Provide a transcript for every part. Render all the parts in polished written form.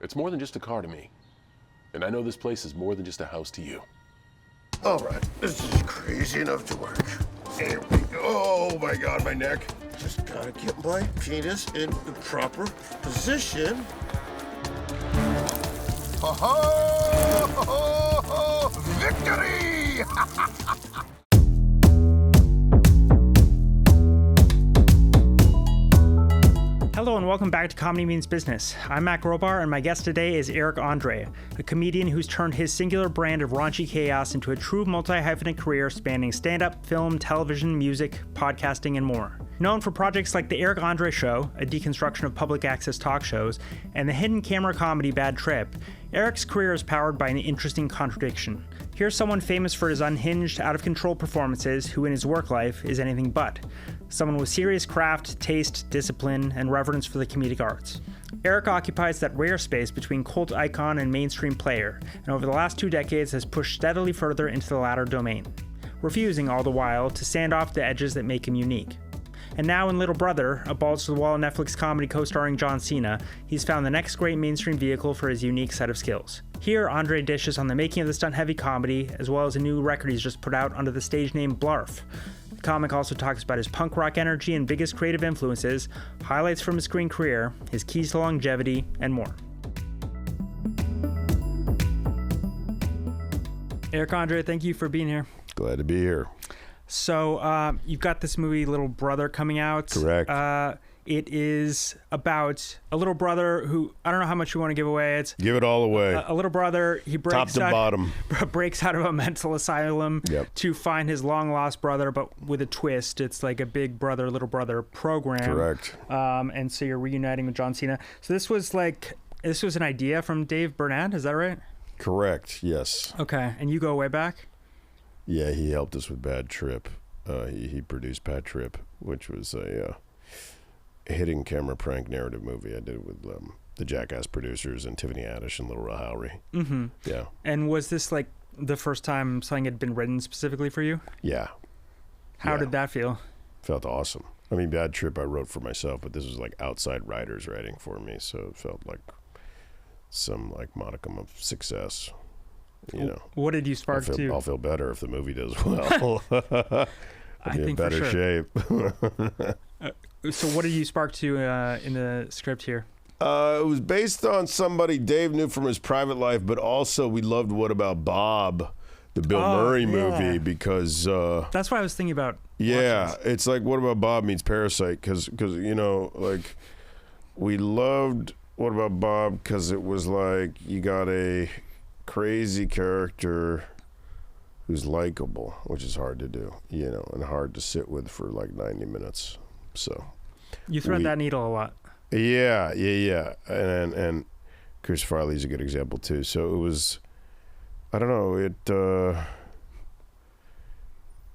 It's more than just a car to me. And I know this place is more than just a house to you. All right, this is crazy enough to work. Here we go. Oh my God, my neck. Just gotta get my penis in the proper position. Ho ho! Ho ho! Victory! Hello and welcome back to Comedy Means Business. I'm Matt Grobar and my guest today is André, a comedian who's turned his singular brand of raunchy chaos into a true multi-hyphenate career spanning stand-up, film, television, music, podcasting, and more. Known for projects like The André Show, a deconstruction of public access talk shows, and the hidden camera comedy Bad Trip, Eric's career is powered by an interesting contradiction. Here's someone famous for his unhinged, out-of-control performances who in his work life is anything but. Someone with serious craft, taste, discipline, and reverence for the comedic arts. Eric occupies that rare space between cult icon and mainstream player, and over the last 2 decades has pushed steadily further into the latter domain, refusing all the while to sand off the edges that make him unique. And now in Little Brother, a balls-to-the-wall Netflix comedy co-starring John Cena, he's found the next great mainstream vehicle for his unique set of skills. Here, André dishes on the making of the stunt-heavy comedy, as well as a new record he's just put out under the stage name Blarf. The comic also talks about his punk rock energy and biggest creative influences, highlights from his screen career, his keys to longevity, and more. Eric André, thank you for being here. Glad to be here. So you've got this movie Little Brother coming out. Correct. It is about a little brother who, I don't know how much you want to give away. Give it all away. A little brother, he Top to bottom. breaks out of a mental asylum to find his long-lost brother, but with a twist. It's like a big brother, little brother program. Correct. And so you're reuniting with John Cena. So this was an idea from Dave Burnett, is that right? Correct, yes. Okay, and you go way back? Yeah, he helped us with Bad Trip. He produced Bad Trip, which was a hidden camera prank narrative movie I did with the Jackass producers and Tiffany Haddish and Little Lowry. Mm-hmm. Yeah. And was this like the first time something had been written specifically for you? Yeah. How did that feel? Felt awesome. I mean, Bad Trip I wrote for myself, but this was like outside writers writing for me, so it felt like some like modicum of success. You know, what did you spark to? I'll feel better if the movie does well. I'll be in better shape. So what did you spark to in the script here? It was based on somebody Dave knew from his private life, but also we loved What About Bob, the Bill Murray movie, because that's why I was thinking about. Yeah, it's like What About Bob meets Parasite, because you know, like we loved What About Bob because it was like you got a crazy character who's likable, which is hard to do, you know, and hard to sit with for like 90 minutes. So you thread that needle a lot. Yeah. And Chris Farley's a good example too. So it was, I don't know,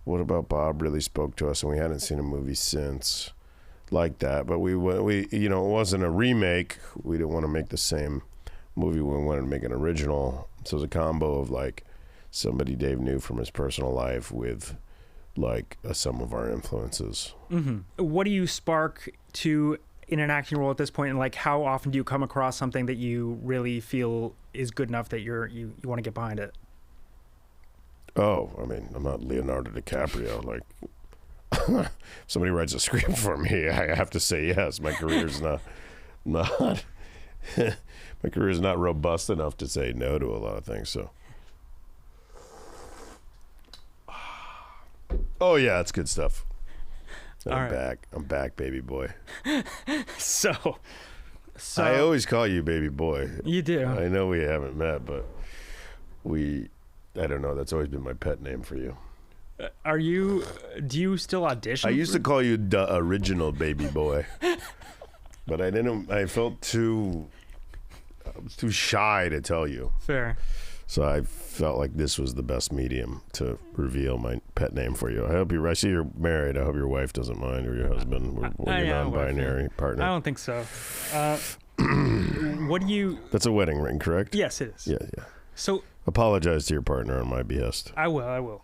What About Bob really spoke to us, and we hadn't seen a movie since like that. But we you know, it wasn't a remake. We didn't want to make the same movie. We wanted to make an original. So it was a combo of like somebody Dave knew from his personal life with like some of our influences. Mm-hmm. What do you spark to in an acting role at this point, and like how often do you come across something that you really feel is good enough that you want to get behind it? Oh, I mean, I'm not Leonardo DiCaprio. Like, if somebody writes a script for me, I have to say yes. My career's not my career is not robust enough to say no to a lot of things. So, oh yeah, it's good stuff. I'm back. I'm back, baby boy. So I always call you baby boy. You do. I know we haven't met, but I don't know. That's always been my pet name for you. Do you still audition? I used to call you the original baby boy, but I didn't. I felt too shy to tell you. Fair. So I felt like this was the best medium to reveal my pet name for you. I see you're married. I hope your wife doesn't mind, or your husband, or your non-binary partner. I don't think so. What do you... That's a wedding ring, correct? Yes, it is. Yeah. So... Apologize to your partner on my behest. I will.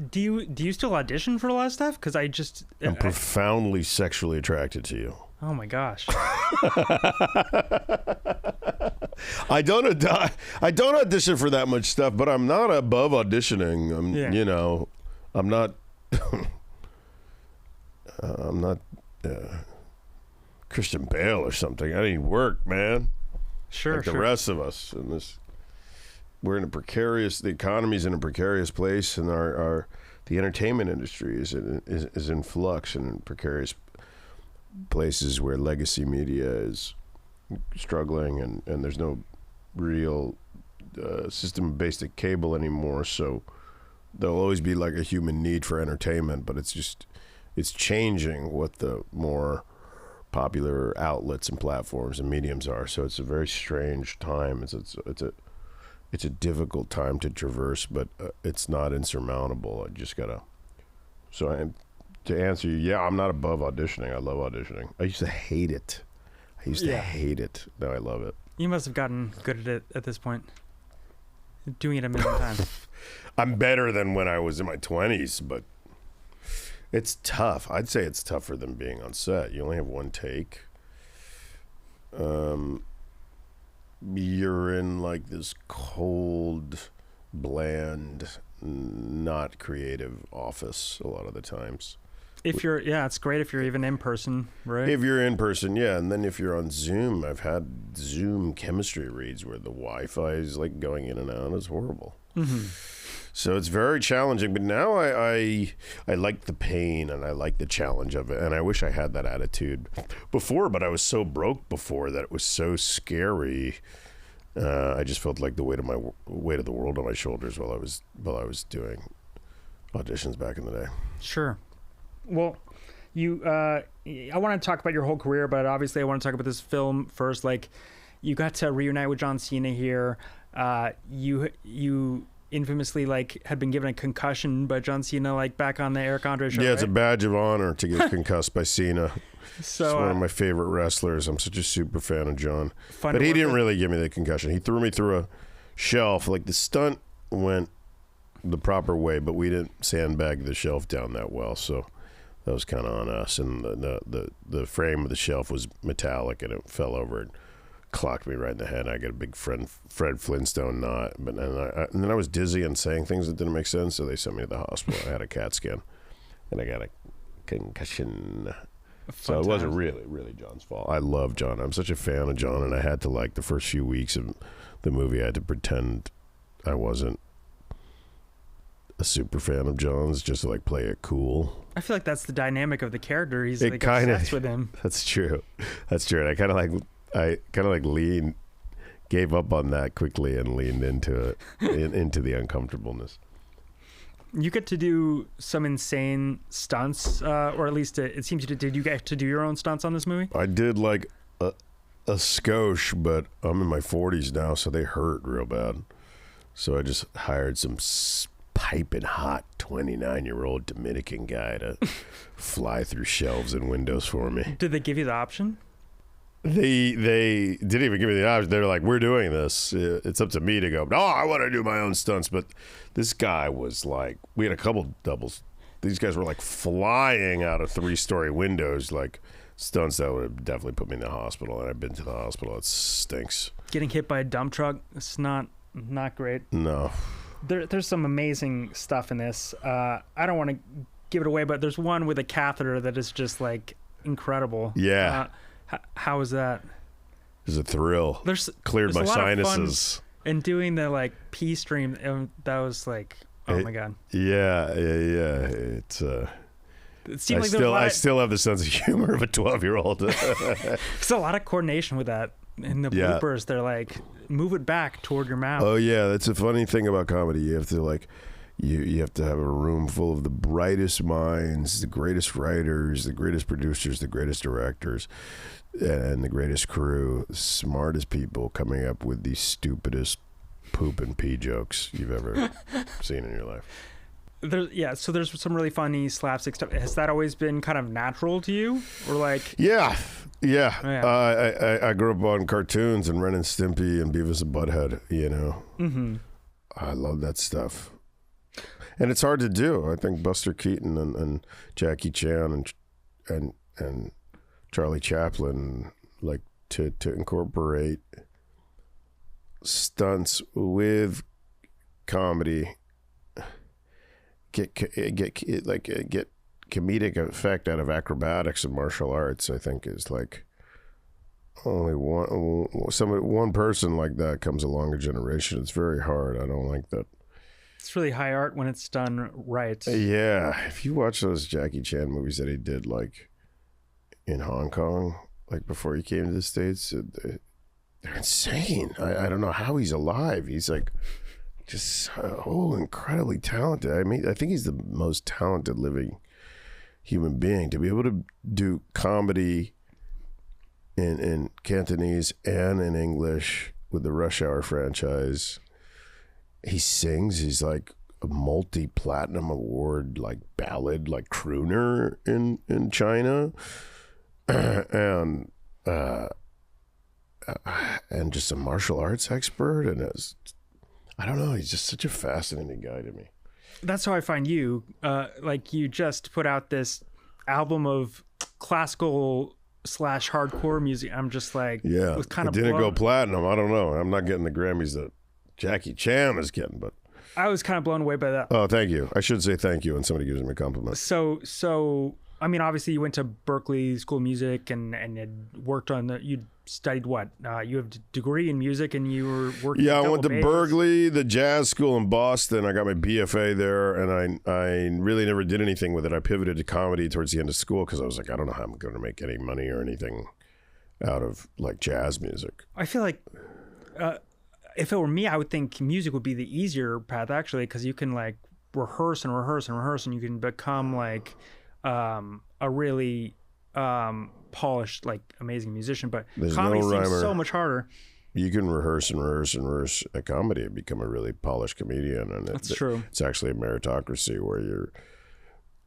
Do you still audition for a lot of stuff? Because I'm profoundly sexually attracted to you. Oh my gosh. I don't audition for that much stuff, but I'm not above auditioning. I'm not. I'm not Christian Bale or something. I need work, man. Sure, like the rest of us in this. We're in a precarious. The economy's in a precarious place, and the entertainment industry is in flux and in precarious places where legacy media is struggling, and there's no real system of basic cable anymore. So there'll always be like a human need for entertainment, but it's changing what the more popular outlets and platforms and mediums are. So it's a very strange time. It's a difficult time to traverse, but it's not insurmountable. I just gotta. To answer you, yeah, I'm not above auditioning. I love auditioning. I used to hate it. Now I love it. You must have gotten good at it at this point. Doing it a million times. I'm better than when I was in my 20s, but it's tough. I'd say it's tougher than being on set. You only have one take. You're in like this cold, bland, not creative office a lot of the times. It's great if you're even in person, right? If you're in person, yeah. And then if you're on Zoom, I've had Zoom chemistry reads where the Wi-Fi is like going in and out. It's horrible. Mm-hmm. So it's very challenging. But now I like the pain and I like the challenge of it. And I wish I had that attitude before, but I was so broke before that it was so scary. I just felt like the weight of the world on my shoulders while I was doing auditions back in the day. Sure. Well, I want to talk about your whole career, but obviously I want to talk about this film first. Like, you got to reunite with John Cena here. You infamously had been given a concussion by John Cena, back on the Eric Andre show. Yeah, it's right? a badge of honor to get concussed by Cena. So it's one of my favorite wrestlers. I'm such a super fan of John. But he didn't really give me the concussion. He threw me through a shelf. Like, the stunt went the proper way, but we didn't sandbag the shelf down that well, so that was kind of on us. And the frame of the shelf was metallic, and it fell over and clocked me right in the head. I got a big Fred Flintstone knot. But and then I was dizzy and saying things that didn't make sense, so they sent me to the hospital. I had a CAT scan, and I got a concussion. So it wasn't really, really John's fault. I love John. I'm such a fan of John, and I had to, the first few weeks of the movie, I had to pretend I wasn't a super fan of John's, just to play it cool. I feel like that's the dynamic of the character. He's obsessed with him. That's true. And I kind of gave up on that quickly and leaned into it, into the uncomfortableness. You get to do some insane stunts, or at least it seems you did you get to do your own stunts on this movie? I did a skosh, but I'm in my 40s now, so they hurt real bad. So I just hired some piping hot 29-year-old Dominican guy to fly through shelves and windows for me. Did they give you the option? They didn't even give me the option. They're like, we're doing this. It's up to me to go. No, I want to do my own stunts. But this guy was we had a couple doubles. These guys were flying out of 3-story windows, stunts that would have definitely put me in the hospital. And I've been to the hospital. It stinks. Getting hit by a dump truck, it's not great. No. There's some amazing stuff in this. I don't want to give it away, but there's one with a catheter that is just incredible. Yeah. How is that? It was a thrill. Cleared my sinuses. And doing the pee stream, that was my god. Yeah. It's it seemed I still have the sense of humor of a 12-year-old. There's a lot of coordination with that. In the bloopers, they're move it back toward your mouth. Oh yeah, that's a funny thing about comedy. You have to you have to have a room full of the brightest minds, the greatest writers, the greatest producers, the greatest directors, and the greatest crew, the smartest people coming up with the stupidest poop and pee jokes you've ever seen in your life. So there's some really funny slapstick stuff. Has that always been kind of natural to you, or Yeah. Yeah. I grew up on cartoons and Ren and Stimpy and Beavis and Butthead. Mm-hmm. I love that stuff. And it's hard to do. I think Buster Keaton and Jackie Chan and Charlie Chaplin to incorporate stunts with comedy, get comedic effect out of acrobatics and martial arts, I think is like only one person like that comes along a generation. It's very hard. I don't like that. It's really high art when it's done right. Yeah, if you watch those Jackie Chan movies that he did like in Hong Kong, like before he came to the States, they're insane. I don't know how he's alive. He's like just incredibly talented. I mean, I think he's the most talented living human being. To be able to do comedy in Cantonese and in English with the Rush Hour franchise. He sings. He's like a multi-platinum award like ballad like crooner in China, and just a martial arts expert. And I don't know. He's just such a fascinating guy to me. That's how I find you. Like you just put out this album of classical / hardcore music. I'm just like, yeah, was kind it of didn't blown. go platinum. I don't know. I'm not getting the Grammys that Jackie Chan is getting, but I was kind of blown away by that. oh, thank you. I should say thank you when somebody gives me a compliment. So I mean, obviously you went to Berkeley School of Music and had worked on you studied what? You have a degree in music and you were working. Yeah, I went to double bass. Berkeley, the jazz school in Boston. I got my BFA there, and I really never did anything with it. I pivoted to comedy towards the end of school because I was like, I don't know how I'm going to make any money or anything out of like jazz music. I feel like if it were me, I would think music would be the easier path actually, because you can like rehearse and rehearse and rehearse, and you can become like a really polished, like amazing musician. But There's comedy no seems rhymer. so much harder. You can rehearse and rehearse and rehearse at comedy and become a really polished comedian. And That's true. It's actually a meritocracy where you're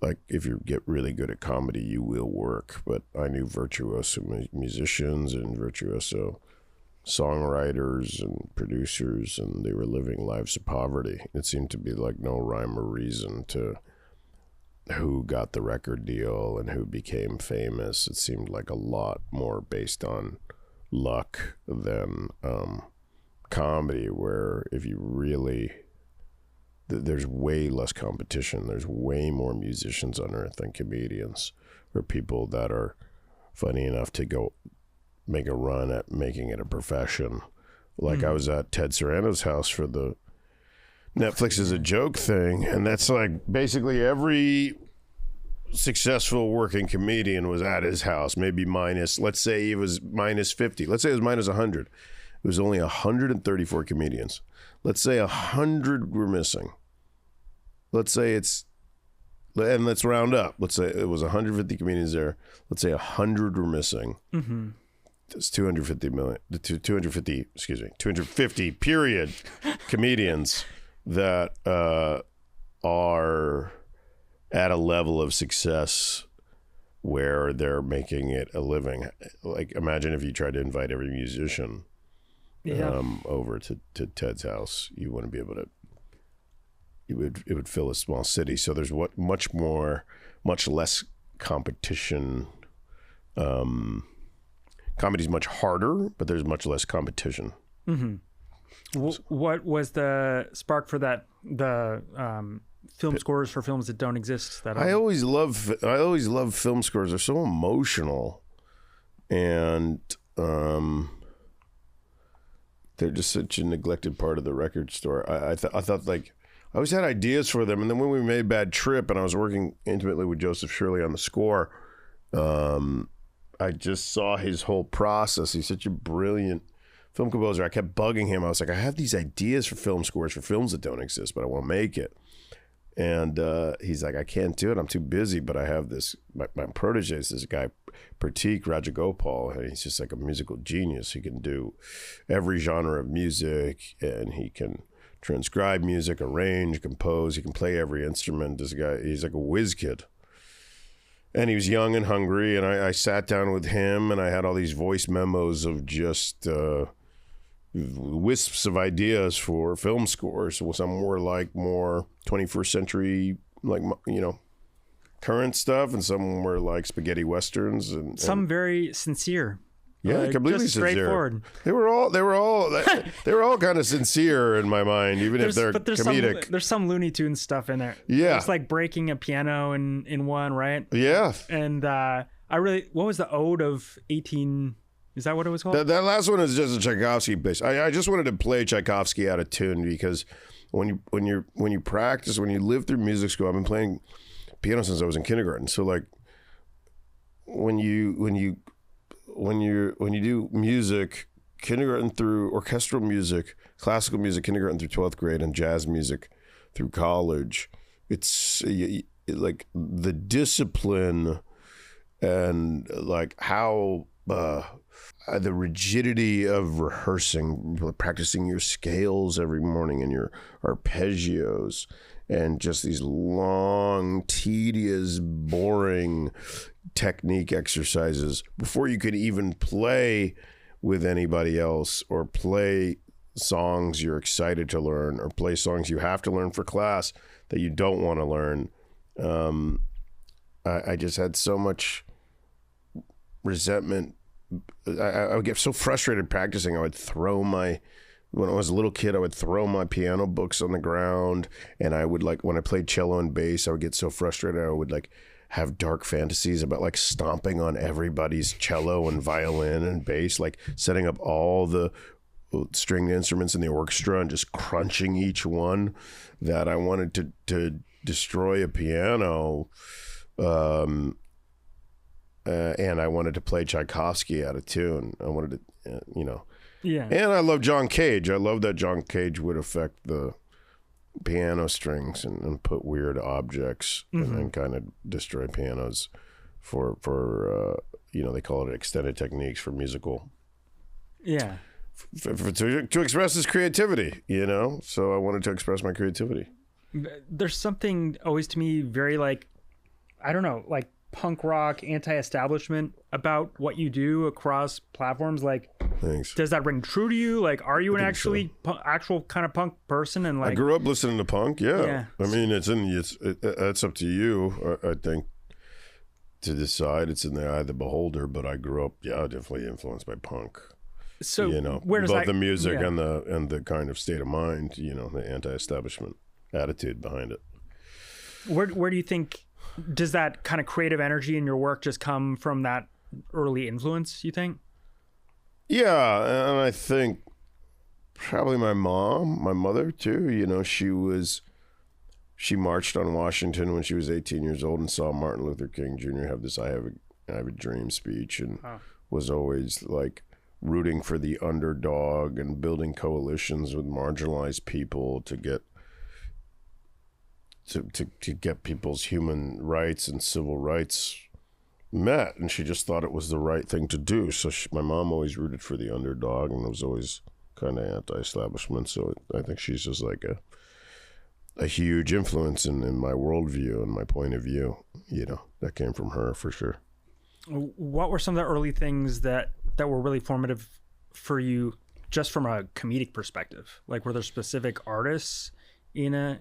like, if you get really good at comedy, you will work. But I knew virtuoso musicians and virtuoso songwriters and producers, and they were living lives of poverty. It seemed to be like no rhyme or reason to who got the record deal and who became famous. It seemed like a lot more based on luck than comedy, where if you really there's way less competition. There's way more musicians on earth than comedians, or people that are funny enough to go make a run at making it a profession. Like I was at Ted Sarano's house for the Netflix is a joke thing, and that's like basically every successful working comedian was at his house, maybe minus, let's say it was minus 50. Let's say it was minus 100. It was only 134 comedians. Let's say 100 were missing. Let's say and let's round up. Let's say it was 150 comedians there. Let's say 100 were missing. Mm-hmm. It's 250 period comedians that are at a level of success where they're making it a living. Like, imagine if you tried to invite every musician over to Ted's house. You wouldn't be able to. It would fill a small city. So there's much less competition. Comedy's much harder, but there's much less competition. Mm-hmm. What was the spark for that? The film scores for films that don't exist. That I always love film scores. They're so emotional, and they're just such a neglected part of the record store. I thought like I always had ideas for them, and then when we made Bad Trip, and I was working intimately with Joseph Shirley on the score, I just saw his whole process. He's such a brilliant film composer. I kept bugging him. I was like, I have these ideas for film scores for films that don't exist, but I won't make it. And he's like, I can't do it. I'm too busy. But I have this, my protege is this guy, Pratik Rajagopal, and he's just like a musical genius. He can do every genre of music, and he can transcribe music, arrange, compose. He can play every instrument. This guy, he's like a whiz kid. And he was young and hungry, and I sat down with him, and I had all these voice memos of just wisps of ideas for film scores. Some were like more 21st century, like, current stuff, and some were like spaghetti westerns. And some very sincere. Yeah, completely just sincere. straightforward. They were all kind of sincere in my mind, even if they're comedic. There's some Looney Tunes stuff in there. Yeah. It's like breaking a piano in one, right? Yeah. And what was the Ode of 18? Is that what it was called? That last one is just a Tchaikovsky piece. I just wanted to play Tchaikovsky out of tune because when you practice, when you live through music school, I've been playing piano since I was in kindergarten. So like when you do music, kindergarten through orchestral music, classical music, kindergarten through 12th grade, and jazz music through college, it's like the discipline and like how the rigidity of rehearsing, practicing your scales every morning and your arpeggios, and just these long, tedious, boring technique exercises before you could even play with anybody else or play songs you're excited to learn or play songs you have to learn for class that you don't want to learn. I just had so much resentment. I would get so frustrated practicing. When I was a little kid, I would throw my piano books on the ground, and I would when I played cello and bass, I would get so frustrated. I would have dark fantasies about stomping on everybody's cello and violin and bass, setting up all the stringed instruments in the orchestra and just crunching each one. That I wanted to destroy a piano, and I wanted to play Tchaikovsky out of tune. I wanted to, Yeah. And I love John Cage. I love that John Cage would affect the piano strings and put weird objects and kind of destroy pianos for they call it extended techniques for musical. Yeah. To express his creativity, So I wanted to express my creativity. There's something always to me very I don't know, punk rock, anti-establishment about what you do across platforms. Thanks. Does that ring true to you? Are you an actual kind of punk person? And I grew up listening to punk. Yeah. I mean, that's up to you. I think to decide. It's in the eye of the beholder. But I grew up, definitely influenced by punk. So where does both the music and the kind of state of mind, the anti-establishment attitude behind it. Where do you think? Does that kind of creative energy in your work just come from that early influence, you think? Yeah, and I think probably my mother too. She marched on Washington when she was 18 years old and saw Martin Luther King Jr. have this I have a dream speech, and was always rooting for the underdog and building coalitions with marginalized people to get to get people's human rights and civil rights met, and she just thought it was the right thing to do. So my mom always rooted for the underdog and was always kind of anti-establishment. So I think she's just a huge influence in my worldview and my point of view. That came from her for sure. What were some of the early things that were really formative for you, just from a comedic perspective? Were there specific artists in a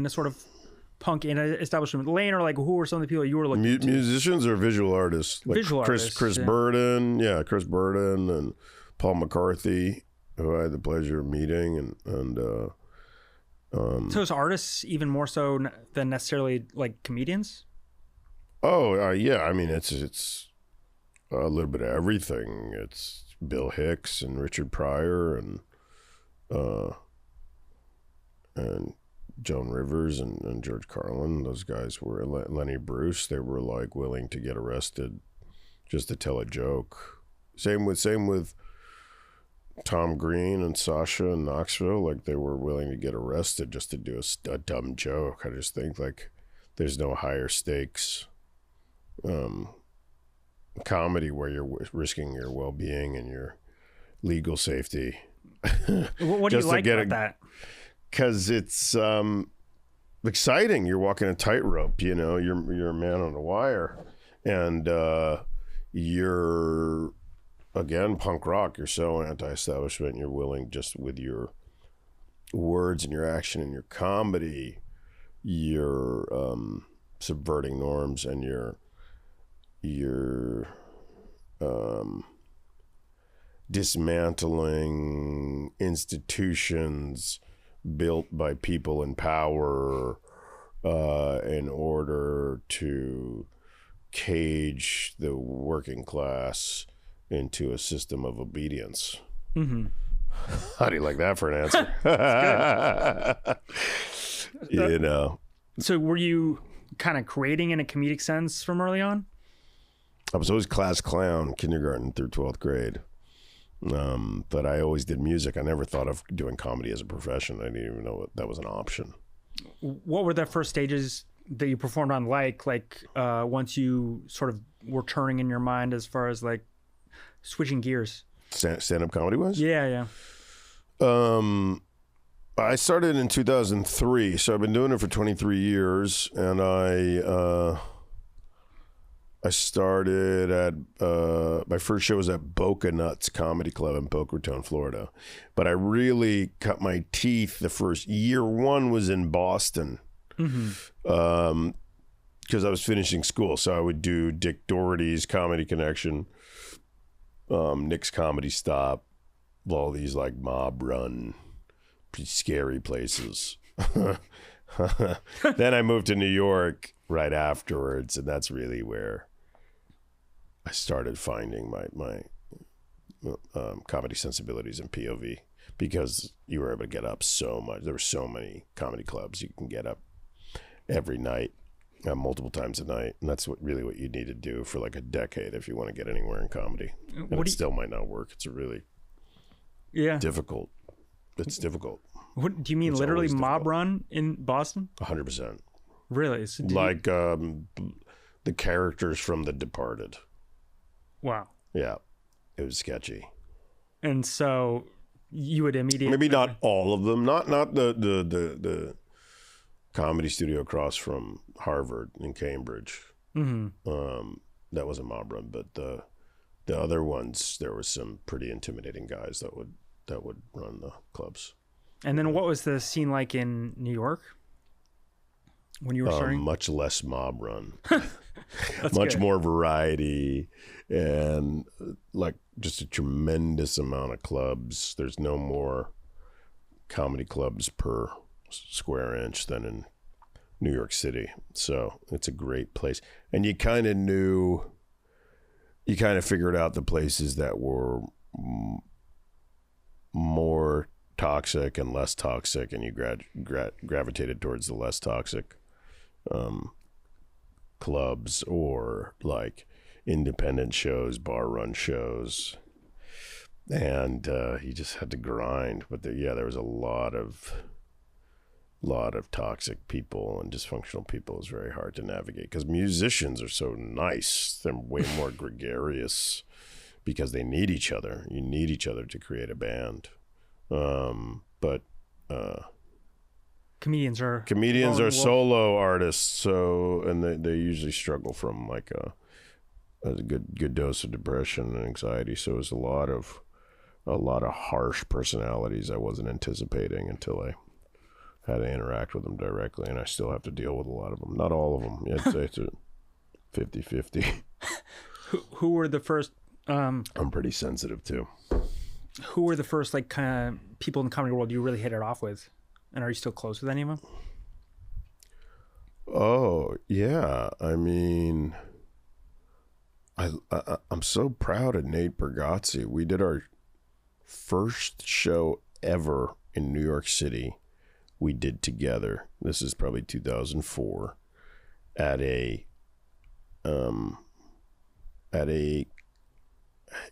sort of punk establishment lane, or who were some of the people you were looking to? Musicians or visual artists? Visual artists. Chris Burden, Chris Burden and Paul McCarthy, who I had the pleasure of meeting, and so it's artists even more so than necessarily comedians. Yeah. I mean, it's a little bit of everything. It's Bill Hicks and Richard Pryor and Joan Rivers and George Carlin. Those guys were Lenny Bruce. They were willing to get arrested just to tell a joke. Same with Tom Green and Sasha in Knoxville. They were willing to get arrested just to do a dumb joke. I just think there's no higher stakes comedy where you're risking your well-being and your legal safety. What do you like about that? Because it's exciting. You're walking a tightrope, you're a man on a wire, and you're, again, punk rock. You're so anti-establishment. You're willing, just with your words and your action and your comedy, you're subverting norms, and you're dismantling institutions built by people in power in order to cage the working class into a system of obedience. Mm-hmm. How do you like that for an answer? You know. So were you kind of creating in a comedic sense from early on? I was always class clown, kindergarten through 12th grade. But I always did music. I never thought of doing comedy as a profession. I didn't even know that was an option. What were the first stages that you performed on once you sort of were turning in your mind as far as like switching gears? Stand-up comedy was? Yeah. I started in 2003, so I've been doing it for 23 years, and I started at my first show was at Boca Nuts Comedy Club in Boca Raton, Florida. But I really cut my teeth the first year. One was in Boston, because I was finishing school. So I would do Dick Doherty's Comedy Connection, Nick's Comedy Stop, all these like mob run, pretty scary places. Then I moved to New York right afterwards, and that's really where I started finding my comedy sensibilities and POV, because you were able to get up so much. There were so many comedy clubs you can get up every night, multiple times a night, and that's what you need to do for like a decade if you want to get anywhere in comedy. And it still might not work. It's really difficult. It's difficult. What do you mean? Literally mob run in Boston? 100%. Really? So like the characters from The Departed. Wow. Yeah, it was sketchy. And so you would immediately maybe not all of them, not the comedy studio across from Harvard in Cambridge. Mm-hmm. That was a mob run, but the other ones, there was some pretty intimidating guys that would run the clubs. And then what was the scene like in New York when you were starting? Much less mob run. Much more variety, and like just a tremendous amount of clubs. There's no more comedy clubs per square inch than in New York City. So it's a great place. And you kind of figured out the places that were more toxic and less toxic, and you gravitated towards the less toxic clubs, or like independent shows, bar run shows, and you just had to grind. But there was a lot of toxic people and dysfunctional people. It's very hard to navigate because musicians are so nice. They're way more gregarious because they need each other. You need each other to create a band. But comedians are solo artists, so, and they usually struggle from like a good dose of depression and anxiety. So it's a lot of harsh personalities I wasn't anticipating until I had to interact with them directly, and I still have to deal with a lot of them. Not all of them. I'd say it's a 50-50. Who were the first? I'm pretty sensitive too. Who were the first like kind of people in the comedy world you really hit it off with, and are you still close with any of them? Oh yeah, I mean, I'm so proud of Nate Bargatze. We did our first show ever in New York City. We did together. This is probably 2004 at a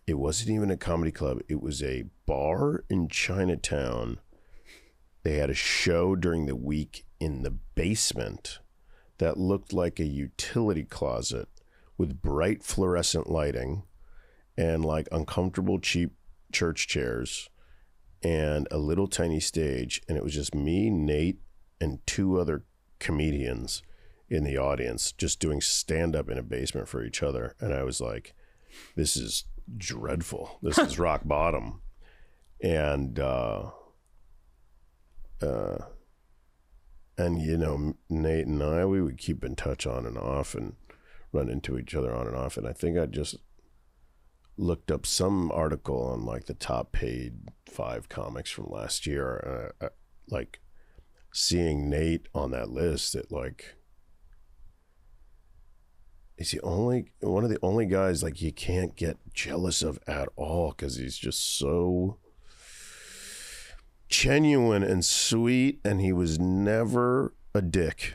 it wasn't even a comedy club. It was a bar in Chinatown. They had a show during the week in the basement that looked like a utility closet with bright fluorescent lighting and like uncomfortable cheap church chairs and a little tiny stage. And it was just me, Nate, and two other comedians in the audience just doing stand-up in a basement for each other. And I was like, this is dreadful. This is rock bottom. And you know, Nate and I, we would keep in touch on and off and run into each other on and off. And I think looked up some article on like the top paid 5 comics from last year. Like seeing Nate on that list, it like, he's one of the only guys like you can't get jealous of at all, because he's just so genuine and sweet, and he was never a dick.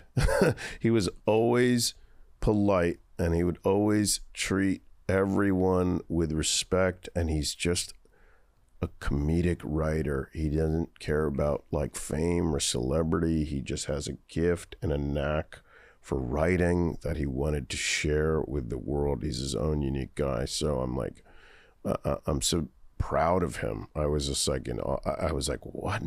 He was always polite, and he would always treat everyone with respect, and he's just a comedic writer. He doesn't care about like fame or celebrity. He just has a gift and a knack for writing that he wanted to share with the world. He's his own unique guy. So I'm like, I'm so proud of him. I was just like, I was like, what?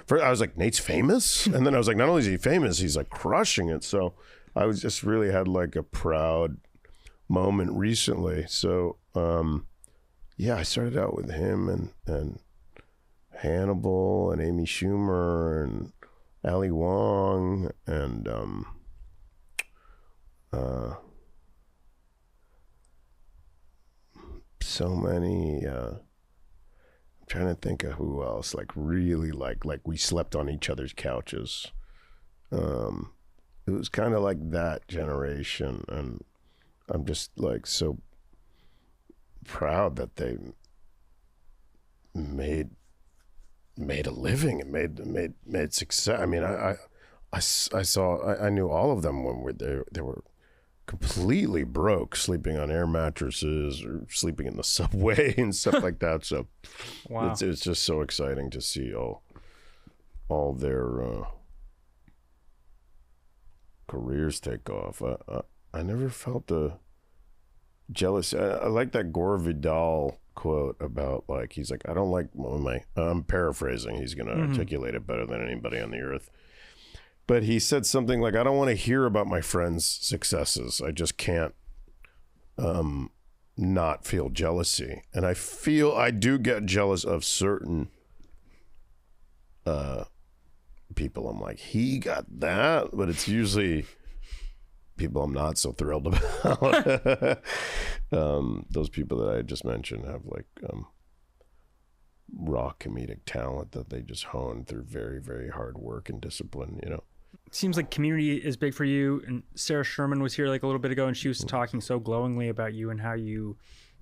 First, I was like, Nate's famous? And then I was like, not only is he famous, he's like crushing it. So I was just really had like a proud moment recently. So, yeah, I started out with him and Hannibal and Amy Schumer and Ali Wong and so many. I'm trying to think of who else. Like really, like we slept on each other's couches. It was kind of like that generation, and I'm just like so proud that they made a living and made success. I mean, I knew all of them when they were completely broke, sleeping on air mattresses or sleeping in the subway and stuff like that. So wow. It's just so exciting to see all their careers take off. I never felt the jealous. I like that Gore Vidal quote about like, he's like, I don't like I'm paraphrasing, he's going to articulate it better than anybody on the earth. But he said something like, I don't want to hear about my friends' successes. I just can't not feel jealousy. And I do get jealous of certain people. I'm like, he got that, but it's usually people I'm not so thrilled about. Those people that I just mentioned have like raw comedic talent that they just hone through very, very hard work and discipline, you know. It seems like community is big for you, and Sarah Sherman was here like a little bit ago, and she was talking so glowingly about you and how you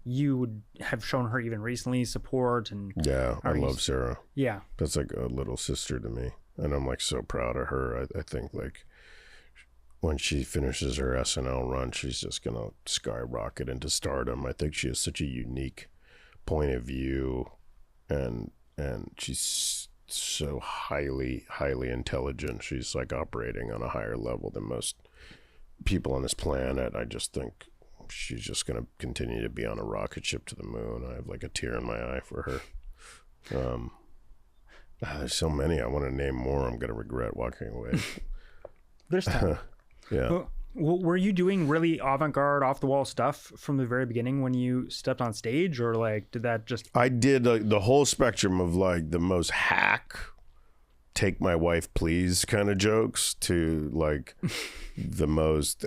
would have shown her even recently support. And yeah, I love Sarah. Yeah, that's like a little sister to me, and I'm like so proud of her. I think like when she finishes her SNL run, she's just gonna skyrocket into stardom. I think she has such a unique point of view, and she's so highly intelligent. She's like operating on a higher level than most people on this planet. I just think she's just going to continue to be on a rocket ship to the moon. I have like a tear in my eye for her. There's so many. I want to name more. I'm going to regret walking away. There's time. Yeah. Well, were you doing really avant-garde, off-the-wall stuff from the very beginning when you stepped on stage, or like did that just? I did the whole spectrum of like the most hack, take my wife please kind of jokes to like the most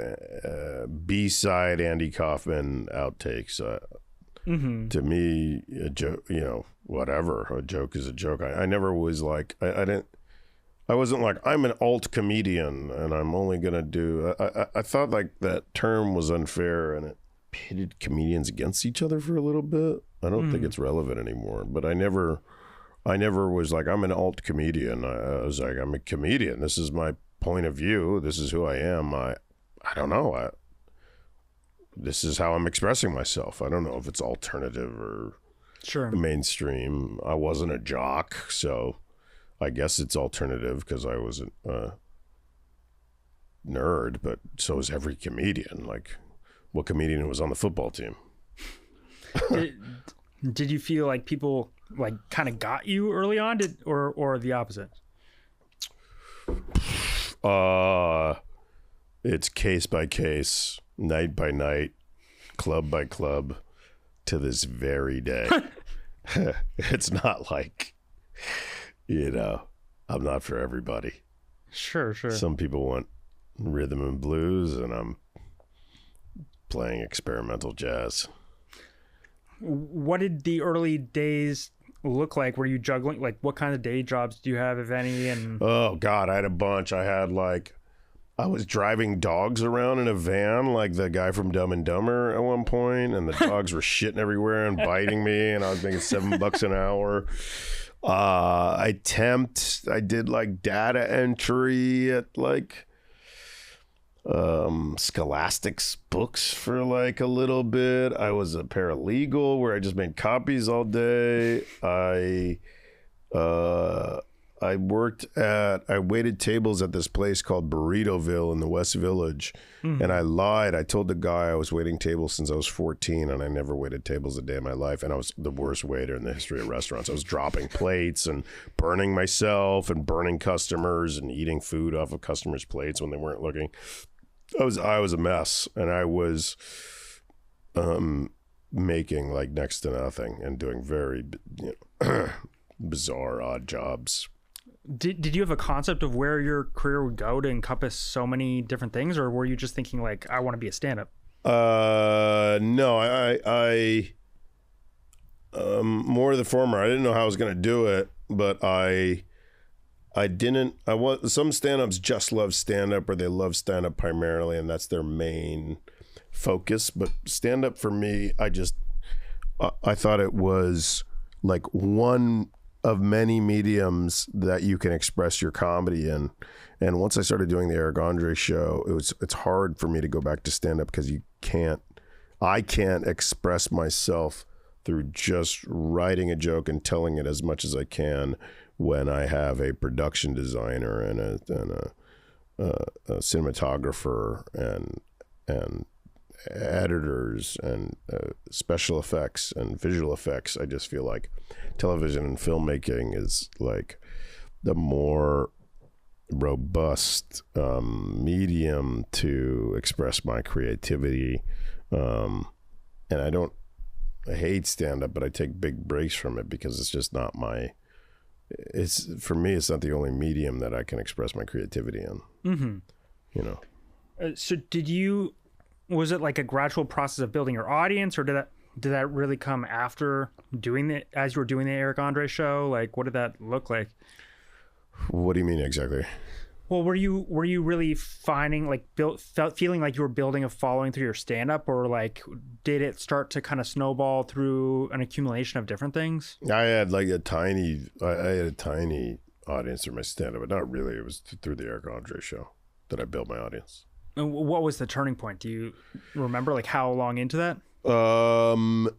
B-side Andy Kaufman outtakes. To me, a joke, you know, whatever. A joke is a joke. I never was like I wasn't like, I'm an alt comedian and I'm only going to do... I thought like that term was unfair and it pitted comedians against each other for a little bit. I don't think it's relevant anymore. But I never was like, I'm an alt comedian. I was like, I'm a comedian. This is my point of view. This is who I am. I don't know. This is how I'm expressing myself. I don't know if it's alternative or mainstream. I wasn't a jock, so... I guess it's alternative because I was a nerd, but so is every comedian. Like, what comedian was on the football team? Did you feel like people like kind of got you early on, or the opposite? It's case by case, night by night, club by club, to this very day. It's not like... You know, I'm not for everybody. Sure. Some people want rhythm and blues, and I'm playing experimental jazz. What did the early days look like? Were you juggling? Like, what kind of day jobs do you have, if any? And Oh God, I had a bunch. I was driving dogs around in a van like the guy from Dumb and Dumber at one point, and the dogs were shitting everywhere and biting me, and I was making $7 an hour. I did like data entry at like Scholastic's books for like a little bit. I was a paralegal where I just made copies all day. I waited tables at this place called Burritoville in the West Village. And I lied. I told the guy I was waiting tables since I was 14, and I never waited tables a day in my life. And I was the worst waiter in the history of restaurants. I was dropping plates and burning myself and burning customers and eating food off of customers' plates when they weren't looking. I was a mess, and I was making like next to nothing and doing very bizarre, odd jobs. did you have a concept of where your career would go to encompass so many different things, or were you just thinking like, I want to be a stand-up? No, I more of the former. I didn't know how I was going to do it, but some stand-ups just love stand-up, or they love stand-up primarily, and that's their main focus. But stand-up for me, I thought it was like one of many mediums that you can express your comedy in. And once I started doing the Eric Andre show, it's hard for me to go back to stand-up because I can't express myself through just writing a joke and telling it as much as I can when I have a production designer and a cinematographer and editors and special effects and visual effects. I just feel like television and filmmaking is like the more robust medium to express my creativity. And I hate stand-up, but I take big breaks from it because it's just not for me, it's not the only medium that I can express my creativity in. Mm-hmm. You know. So was it like a gradual process of building your audience, or did that really come after as you were doing the Eric Andre show? Like, what did that look like? What do you mean exactly? Well, were you really finding like feeling like you were building a following through your stand-up, or like did it start to kind of snowball through an accumulation of different things? I had like a tiny audience through my stand-up, but not really. It was through the Eric Andre show that I built my audience. And what was the turning point? Do you remember like how long into that? The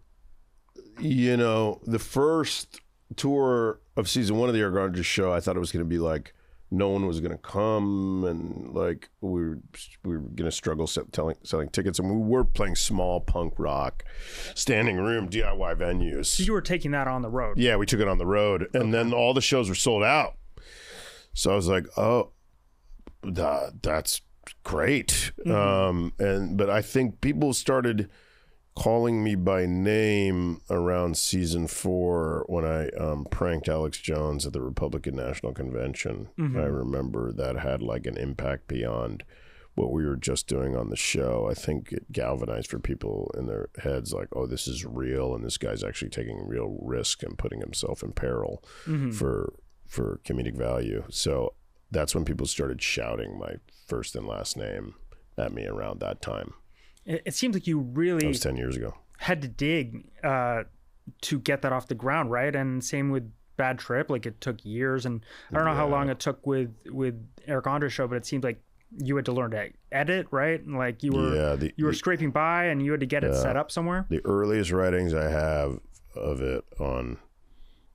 first tour of season 1 of the Eric Andre show, I thought it was going to be like no one was going to come, and like we were going to struggle selling tickets, and we were playing small punk rock, standing room DIY venues. So you were taking that on the road? Yeah, we took it on the road, and then all the shows were sold out. So I was like, oh, that's great. Mm-hmm. But I think people started calling me by name around season 4 when I pranked Alex Jones at the Republican National Convention. Mm-hmm. I remember that had like an impact beyond what we were just doing on the show. I think it galvanized for people in their heads like, oh, this is real, and this guy's actually taking real risk and putting himself in peril for comedic value. So that's when people started shouting my first and last name at me around that time. It seems like you really... That was 10 years ago. ...had to dig to get that off the ground, right? And same with Bad Trip. Like, it took years, and I don't know how long it took with Eric Andre's show, but it seems like you had to learn to edit, right? And like you were scraping by, and you had to get it set up somewhere. The earliest writings I have of it on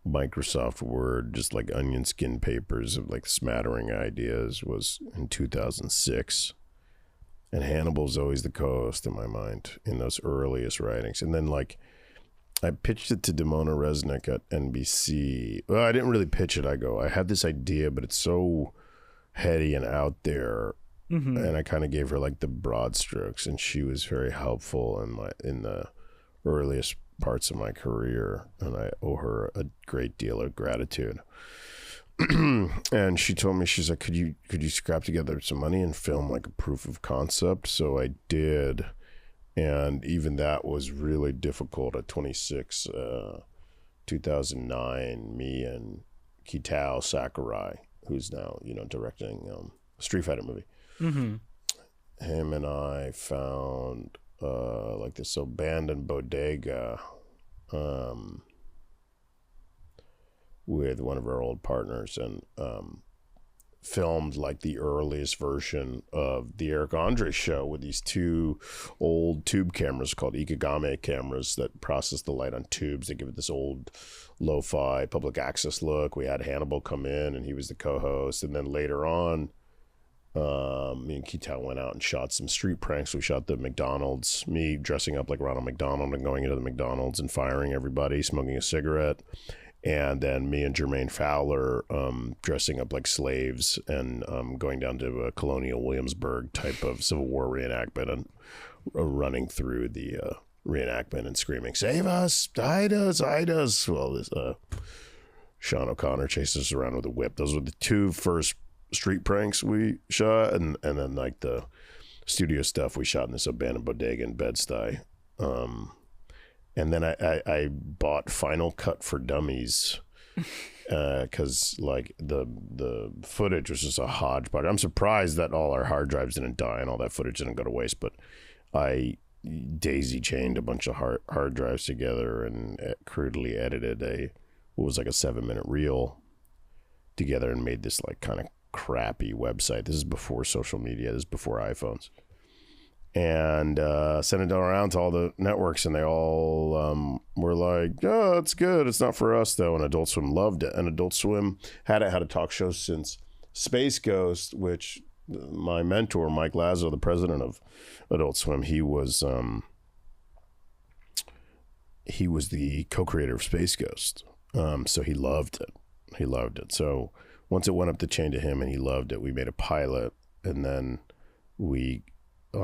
Microsoft Word, just like onion skin papers of like smattering ideas, was in 2006. And Hannibal's always the co-host in my mind in those earliest writings. And then like I pitched it to Damona Resnick at NBC. Well, I didn't really pitch it. I had this idea, but it's so heady and out there. Mm-hmm. And I kind of gave her like the broad strokes, and she was very helpful in the earliest parts of my career, and I owe her a great deal of gratitude. And she told me, she's like, could you scrap together some money and film like a proof of concept? So I did, And even that was really difficult at 26, 2009, me and Kitao Sakurai, who's now, directing a Street Fighter movie. Mm-hmm. Him and I found like this abandoned bodega with one of our old partners, and filmed like the earliest version of the Eric Andre show with these two old tube cameras called Ikegame cameras that process the light on tubes. They give it this old lo-fi public access look. We had Hannibal come in and he was the co-host. And then later on, me and Kitao went out and shot some street pranks. We shot the McDonald's, me dressing up like Ronald McDonald and going into the McDonald's and firing everybody, smoking a cigarette. And then me and Jermaine Fowler dressing up like slaves and going down to a Colonial Williamsburg type of Civil War reenactment and running through the reenactment and screaming, "Save us, hide us, hide us." Well, this Sean O'Connor chases us around with a whip. Those were the two first street pranks we shot. And then like the studio stuff we shot in this abandoned bodega in Bed-Stuy. And then I bought Final Cut for Dummies because like the footage was just a hodgepodge. I'm surprised that all our hard drives didn't die and all that footage didn't go to waste. But I daisy chained a bunch of hard drives together and crudely edited what was like a 7-minute reel together and made this like kind of crappy website. This is before social media. This is before iPhones. And sent it around to all the networks, and they all were like, "Oh, it's good. It's not for us, though." And Adult Swim loved it. And Adult Swim had a talk show since Space Ghost, which my mentor, Mike Lazo, the president of Adult Swim, he was the co-creator of Space Ghost. So he loved it. He loved it. So once it went up the chain to him and he loved it, we made a pilot, and then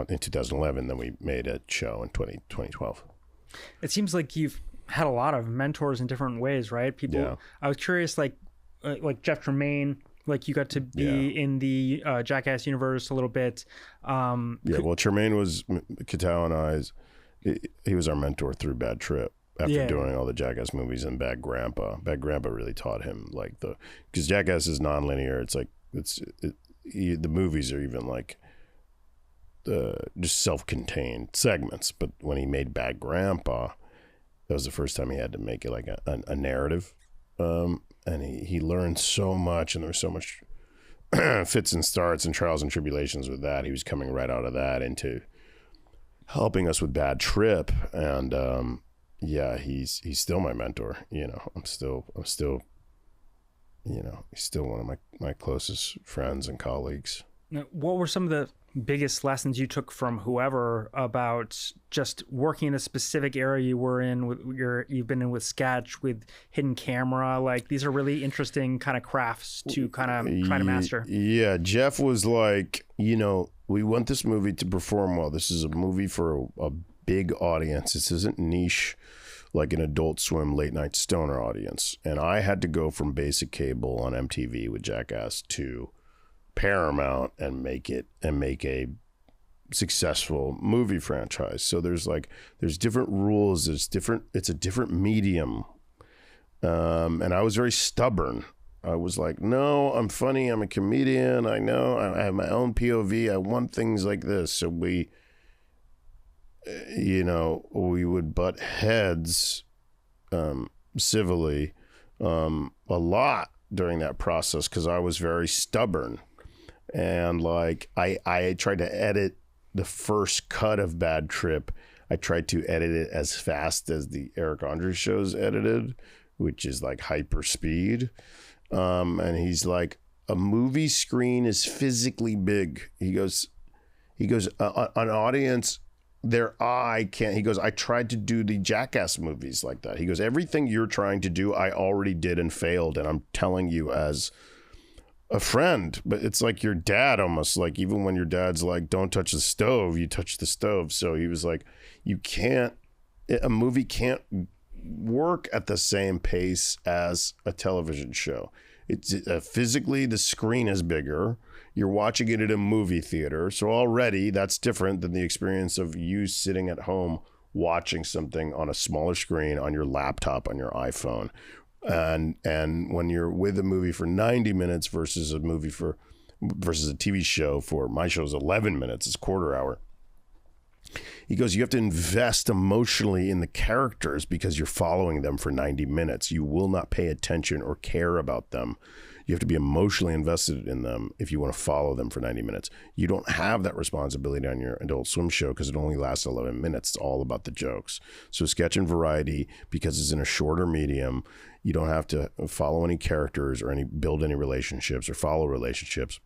in 2011, then we made a show in 2012. It seems like you've had a lot of mentors in different ways, right? People. Yeah. I was curious, like Jeff Tremaine, like you got to be in the Jackass universe a little bit. Well, Tremaine was Kitao and I's. He was our mentor through Bad Trip after doing all the Jackass movies and Bad Grandpa. Bad Grandpa really taught him because Jackass is nonlinear. It's like the movies are even like. Just self-contained segments, but when he made Bad Grandpa, that was the first time he had to make it like a narrative, and he learned so much, and there was so much fits and starts and trials and tribulations with that. He was coming right out of that into helping us with Bad Trip, and he's still my mentor. I'm still he's still one of my closest friends and colleagues. Now, what were some of the biggest lessons you took from whoever about just working in a specific area you were in? You've been in with sketch, with hidden camera. Like, these are really interesting kind of crafts to kind of try to master. Yeah, Jeff was like, we want this movie to perform well. This is a movie for a big audience. This isn't niche like an Adult Swim late night stoner audience. And I had to go from basic cable on MTV with Jackass to Paramount and make a successful movie franchise. So there's different rules. It's a different medium. And I was very stubborn. I was like, no, I'm funny. I'm a comedian. I know I have my own POV. I want things like this. So we would butt heads, civilly, a lot during that process. 'Cause I was very stubborn. And like I tried to edit the first cut of Bad Trip. I tried to edit it as fast as the Eric Andre show's edited, which is like hyper speed. And he's like, a movie screen is physically big. He goes, an audience, their eye can't. He goes, I tried to do the Jackass movies like that. He goes, everything you're trying to do, I already did and failed. And I'm telling you as a friend, but it's like your dad almost, like even when your dad's like, don't touch the stove, you touch the stove. So he was like, a movie can't work at the same pace as a television show. It's physically the screen is bigger. You're watching it at a movie theater, so already that's different than the experience of you sitting at home watching something on a smaller screen on your laptop, on your iPhone. And when you're with a movie for 90 minutes versus a TV show for my show is 11 minutes, it's quarter hour. He goes, you have to invest emotionally in the characters because you're following them for 90 minutes. You will not pay attention or care about them. You have to be emotionally invested in them if you want to follow them for 90 minutes. You don't have that responsibility on your Adult Swim show because it only lasts 11 minutes. It's all about the jokes. So sketch and variety, because it's in a shorter medium, you don't have to follow any characters or build any relationships or follow relationships,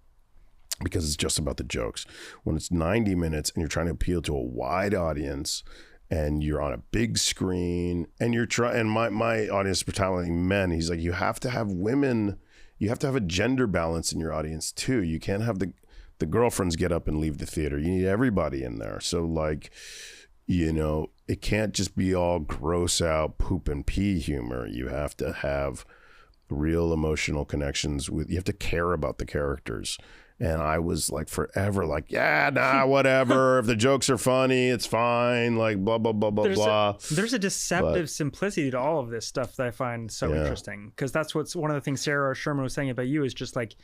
because it's just about the jokes. When it's 90 minutes and you're trying to appeal to a wide audience and you're on a big screen and you're trying, and my audience is predominantly men, he's like, you have to have women, you have to have a gender balance in your audience too. You can't have the girlfriends get up and leave the theater. You need everybody in there. So like, you know, it can't just be all gross out poop and pee humor. You have to have real emotional connections you have to care about the characters. And I was like forever like, yeah, nah, whatever. If the jokes are funny, it's fine. Like blah, blah, blah, blah, blah. There's a deceptive simplicity to all of this stuff that I find so interesting. Because that's what's one of the things Sarah Sherman was saying about you is just like,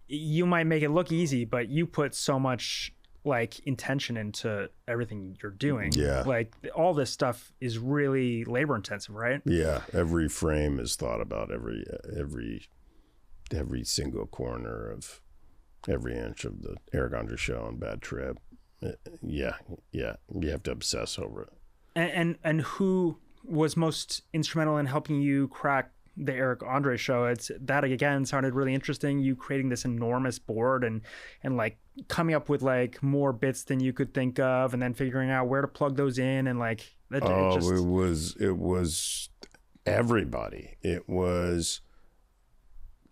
you might make it look easy, but you put so much like intention into everything you're doing. Yeah. Like all this stuff is really labor intensive, right? Yeah. Every frame is thought about, every single corner of every inch of the Eric Andre show and Bad Trip. Yeah. You have to obsess over it. And who was most instrumental in helping you crack the Eric Andre show? It's that again sounded really interesting. You creating this enormous board and like coming up with like more bits than you could think of, and then figuring out where to plug those in, and like it was everybody. It was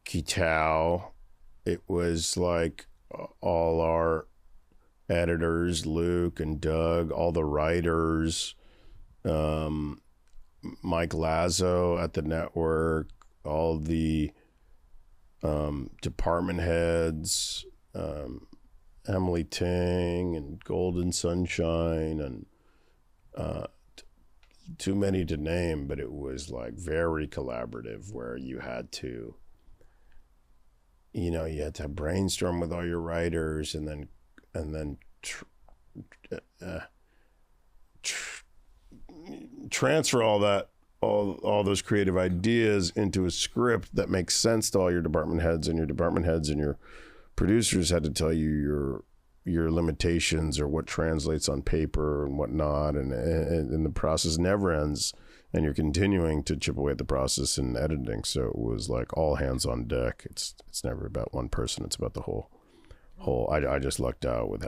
Kitao. It was like all our editors, Luke and Doug, all the writers, Mike Lazo at the network, all the department heads, Emily Ting and Golden Sunshine, and too many to name, but it was like very collaborative, where you had to brainstorm with all your writers and then transfer all those creative ideas into a script that makes sense to all your department heads, and your producers had to tell you your limitations or what translates on paper and whatnot, and the process never ends, and you're continuing to chip away at the process in editing. So it was like all hands on deck. It's never about one person. It's about the whole. I just lucked out with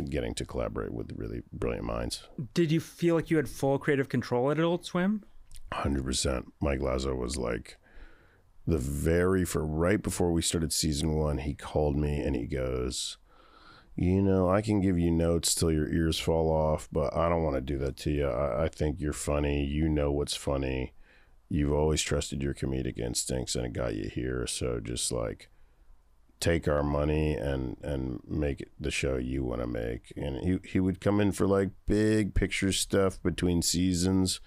getting to collaborate with really brilliant minds. Did you feel like you had full creative control at Adult Swim? 100%. Mike Lazo was like right before we started season 1, he called me and he goes, I can give you notes till your ears fall off, but I don't want to do that to you. I think you're funny. You know what's funny. You've always trusted your comedic instincts, and it got you here. So just like take our money and make it the show you want to make. And he would come in for like big picture stuff between seasons,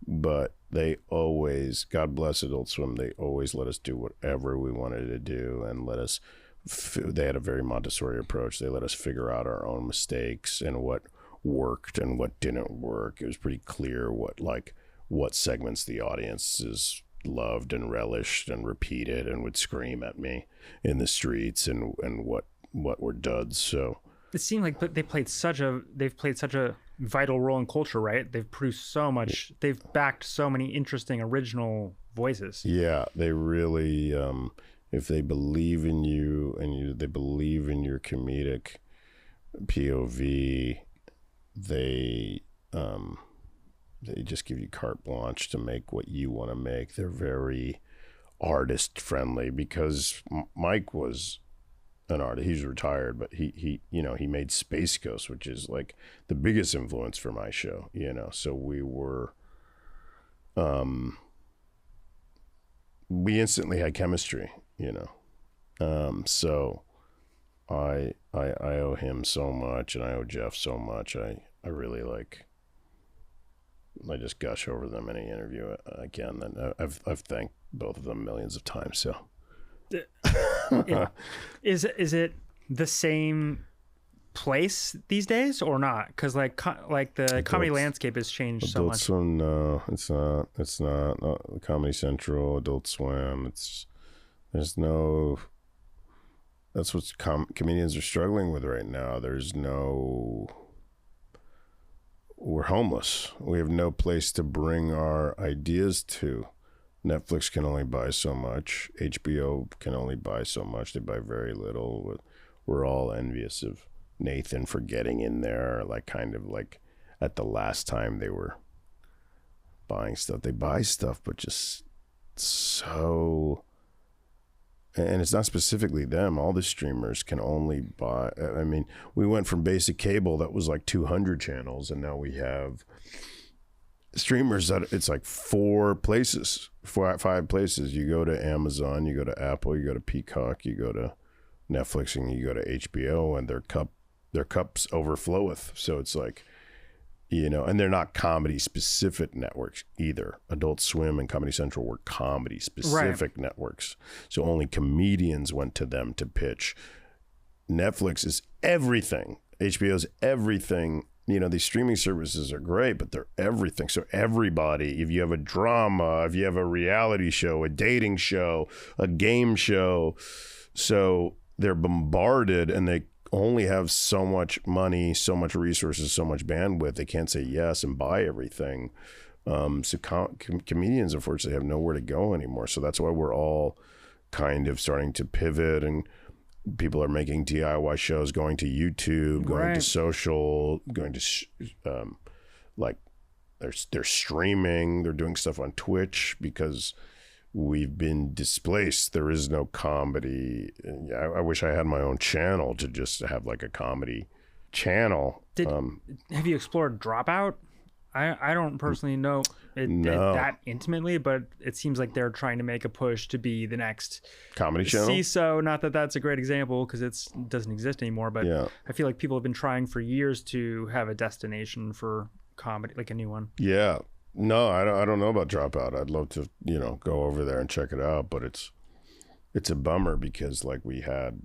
but they always, God bless Adult Swim, they always let us do whatever we wanted to do, and they had a very Montessori approach. They let us figure out our own mistakes and what worked and what didn't work. It was pretty clear what segments the audiences loved and relished and repeated and would scream at me in the streets, and what were duds. So it seemed like they've played such a vital role in culture, right? They've produced so much. They've backed so many interesting original voices. Yeah, they really if they believe in you and they believe in your comedic POV, they just give you carte blanche to make what you want to make. They're very artist friendly, because Mike was an artist. He's retired, but he made Space Ghost, which is like the biggest influence for my show, So we were we instantly had chemistry, you know. So I owe him so much, and I owe Jeff so much. I really I just gush over them in any interview I can. And I've thanked both of them millions of times. So is it the same place these days or not? Because like the comedy landscape has changed so much. Swim, no, it's not. It's not. Comedy Central, Adult Swim. There's no. That's what comedians are struggling with right now. We're homeless. We have no place to bring our ideas to. Netflix can only buy so much. HBO can only buy so much. They buy very little. We're all envious of Nathan for getting in there, kind of at the last time they were buying stuff. They buy stuff, but just so, and it's not specifically them. All the streamers can only buy, I mean, we went from basic cable that was 200 channels, and now we have streamers that it's 5 places. You go to Amazon, you go to Apple, you go to Peacock, you go to Netflix, and you go to HBO, and their cups overfloweth. So it's and they're not comedy specific networks either. Adult Swim and Comedy Central were comedy specific networks. So only comedians went to them to pitch. Netflix is everything. HBO's everything. These streaming services are great, but they're everything. So everybody, if you have a drama, if you have a reality show, a dating show, a game show, so they're bombarded, and they only have so much money, so much resources, so much bandwidth. They can't say yes and buy everything. So comedians, unfortunately, have nowhere to go anymore. So that's why we're all kind of starting to pivot, and people are making DIY shows, going to YouTube, going to social, going to they're streaming, they're doing stuff on Twitch because we've been displaced. There is no comedy. I wish I had my own channel to just have a comedy channel. Have you explored Dropout? I don't personally know it that intimately, but it seems like they're trying to make a push to be the next comedy channel. CISO, not that that's a great example because it doesn't exist anymore, but I feel like people have been trying for years to have a destination for comedy, a new one. Yeah. No, I don't know about Dropout. I'd love to, go over there and check it out, but it's a bummer because we had,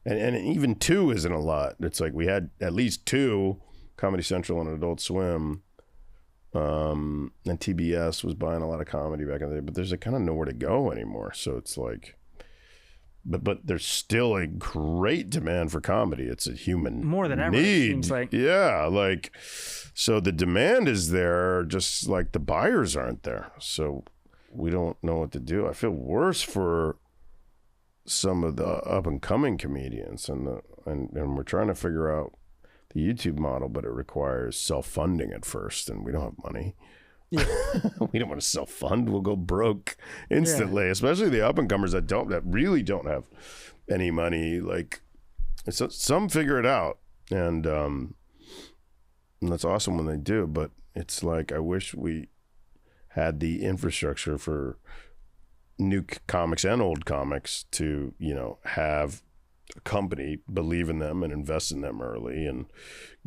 and even 2 isn't a lot. It's we had at least 2, Comedy Central and Adult Swim, and TBS was buying a lot of comedy back in the day, but there's kind of nowhere to go anymore. So it's but there's still a great demand for comedy. It's a human more than ever. Need. It seems like. Yeah, so the demand is there, just the buyers aren't there. So we don't know what to do. I feel worse for some of the up and coming comedians, and we're trying to figure out the YouTube model, but it requires self-funding at first, and we don't have money. Yeah. We don't want to self-fund. We'll go broke instantly, especially the up-and-comers that really don't have any money. Some figure it out, and that's awesome when they do, but it's I wish we had the infrastructure for new comics and old comics to, have a company believe in them and invest in them early and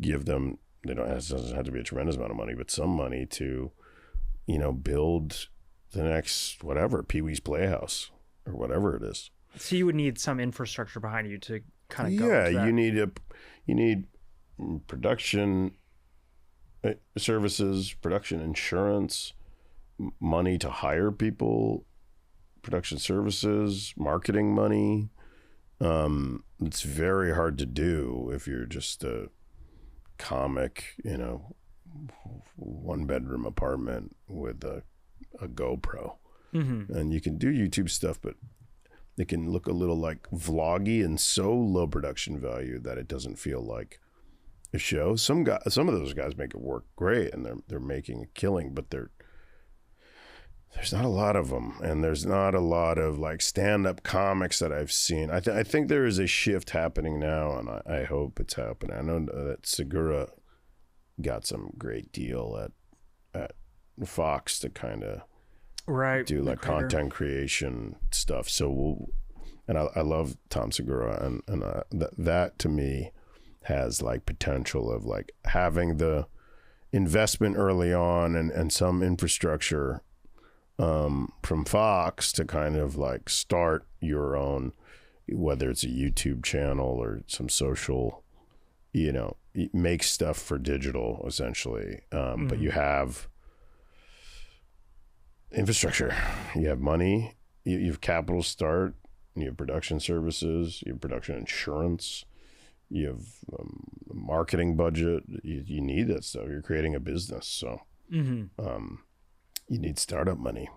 give them, it doesn't have to be a tremendous amount of money, but some money to, build the next, whatever, Pee-wee's Playhouse or whatever it is. So you would need some infrastructure behind you to kind of go. Yeah, you need production services, production insurance, money to hire people, production services, marketing money. It's very hard to do if you're just a comic, 1-bedroom apartment with a GoPro. Mm-hmm. And you can do YouTube stuff, but it can look a little vloggy and so low production value that it doesn't feel like a show. Some of those guys make it work great, and they're making a killing, but there's not a lot of them, and there's not a lot of stand-up comics that I've seen. I think there is a shift happening now, and I hope it's happening. I know that Segura got some great deal at Fox to kind of Right. do like content creation stuff. So I love Tom Segura, and that to me has like potential of like having the investment early on and some infrastructure from Fox to kind of like start your own, whether it's a YouTube channel or some social, make stuff for digital essentially. But you have infrastructure, you have money, you have capital start, you have production services, you have production insurance, you have a marketing budget. You need that stuff. You're creating a business, so you need startup money.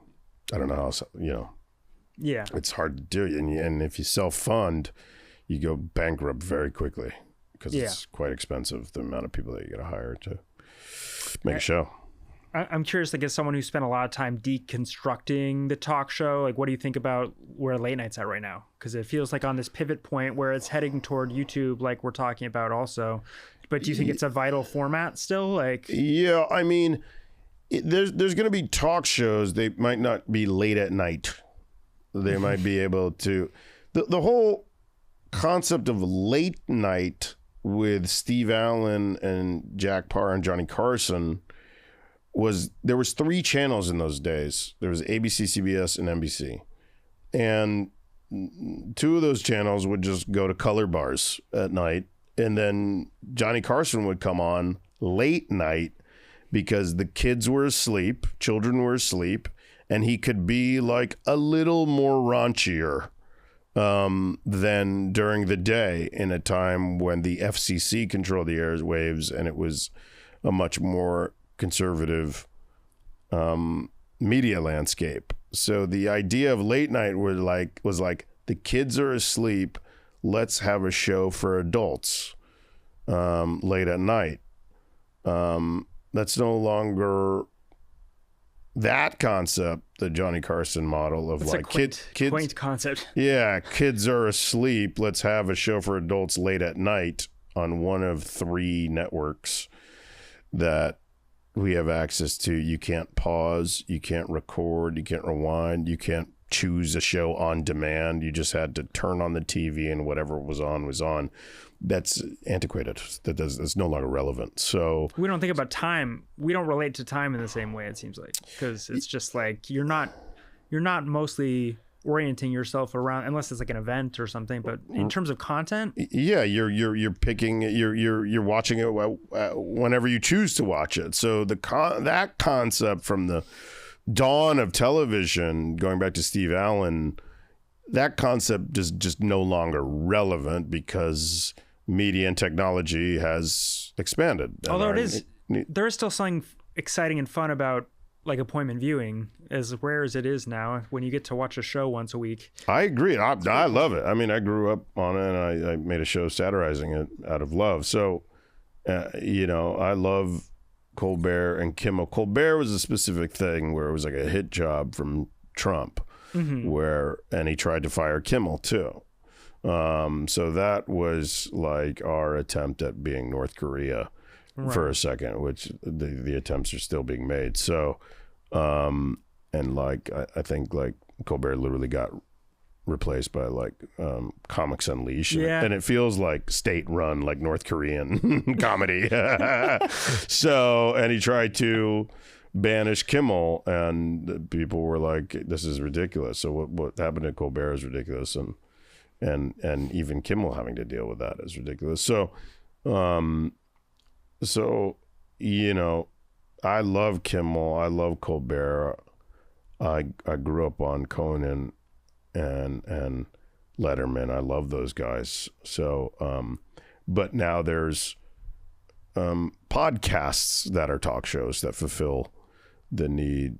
I don't know how, Yeah, it's hard to do. And if you self-fund, you go bankrupt very quickly because it's quite expensive, the amount of people that you got to hire to make a show. I'm curious, like, as someone who spent a lot of time deconstructing the talk show, like, what do you think about where late night's at right now? Because it feels like on this pivot point where it's heading toward YouTube, like we're talking about also. But do you think it's a vital format still? Like, yeah, I mean, there's going to be talk shows. They might not be late at night. They might be able to. The whole concept of late night with Steve Allen and Jack Parr and Johnny Carson there was 3 channels in those days. There was ABC, CBS, and NBC. And 2 of those channels would just go to color bars at night. And then Johnny Carson would come on late night because the kids were asleep, children were asleep, and he could be like a little more raunchier than during the day in a time when the FCC controlled the airwaves and it was a much more conservative media landscape. So the idea of late night was like the kids are asleep, let's have a show for adults late at night. That's no longer that concept, the Johnny Carson model of it's like kids quaint concept. Yeah, kids are asleep, let's have a show for adults late at night on one of 3 networks that we have access to. You can't pause, you can't record, you can't rewind, you can't choose a show on demand. You just had to turn on the TV and whatever was on was on. That's antiquated. That's no longer relevant. So we don't think about time. We don't relate to time in the same way, it seems like, because it's just like you're not mostly orienting yourself around, unless it's like an event or something. But in terms of content, yeah, you're picking, you're watching it whenever you choose to watch it. So that concept from the dawn of television, going back to Steve Allen, that concept is just no longer relevant because media and technology has expanded. Although there is still something exciting and fun about like appointment viewing, as rare as it is now, when you get to watch a show once a week. I agree. I love it. I mean, I grew up on it and I made a show satirizing it out of love. So, I love Colbert and Kimmel. Colbert was a specific thing where it was like a hit job from Trump, and he tried to fire Kimmel too. So that was like our attempt at being North Korea for a second, which the attempts are still being made. So, and like, I think like Colbert literally got replaced by like Comics Unleashed, and it feels like state-run, like North Korean comedy. So, and he tried to banish Kimmel, and people were like, "This is ridiculous." So what happened to Colbert is ridiculous, and even Kimmel having to deal with that is ridiculous. So, I love Kimmel, I love Colbert. I grew up on Conan and Letterman. I love those guys. So, but now there's podcasts that are talk shows that fulfill the need,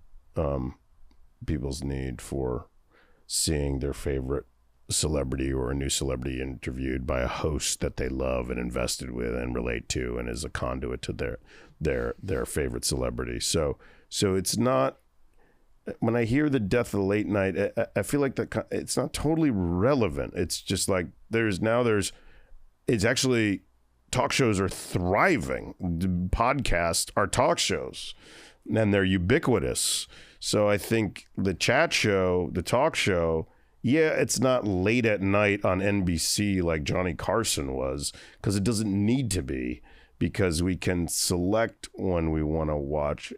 people's need for seeing their favorite celebrity or a new celebrity interviewed by a host that they love and invested with and relate to and is a conduit to their favorite celebrity. So it's not, when I hear the death of the late night, I feel like that it's not totally relevant. It's just like it's actually, talk shows are thriving. Podcasts are talk shows and they're ubiquitous. So I think the chat show, the talk show, yeah, it's not late at night on NBC like Johnny Carson was, because it doesn't need to be, because we can select when we want to watch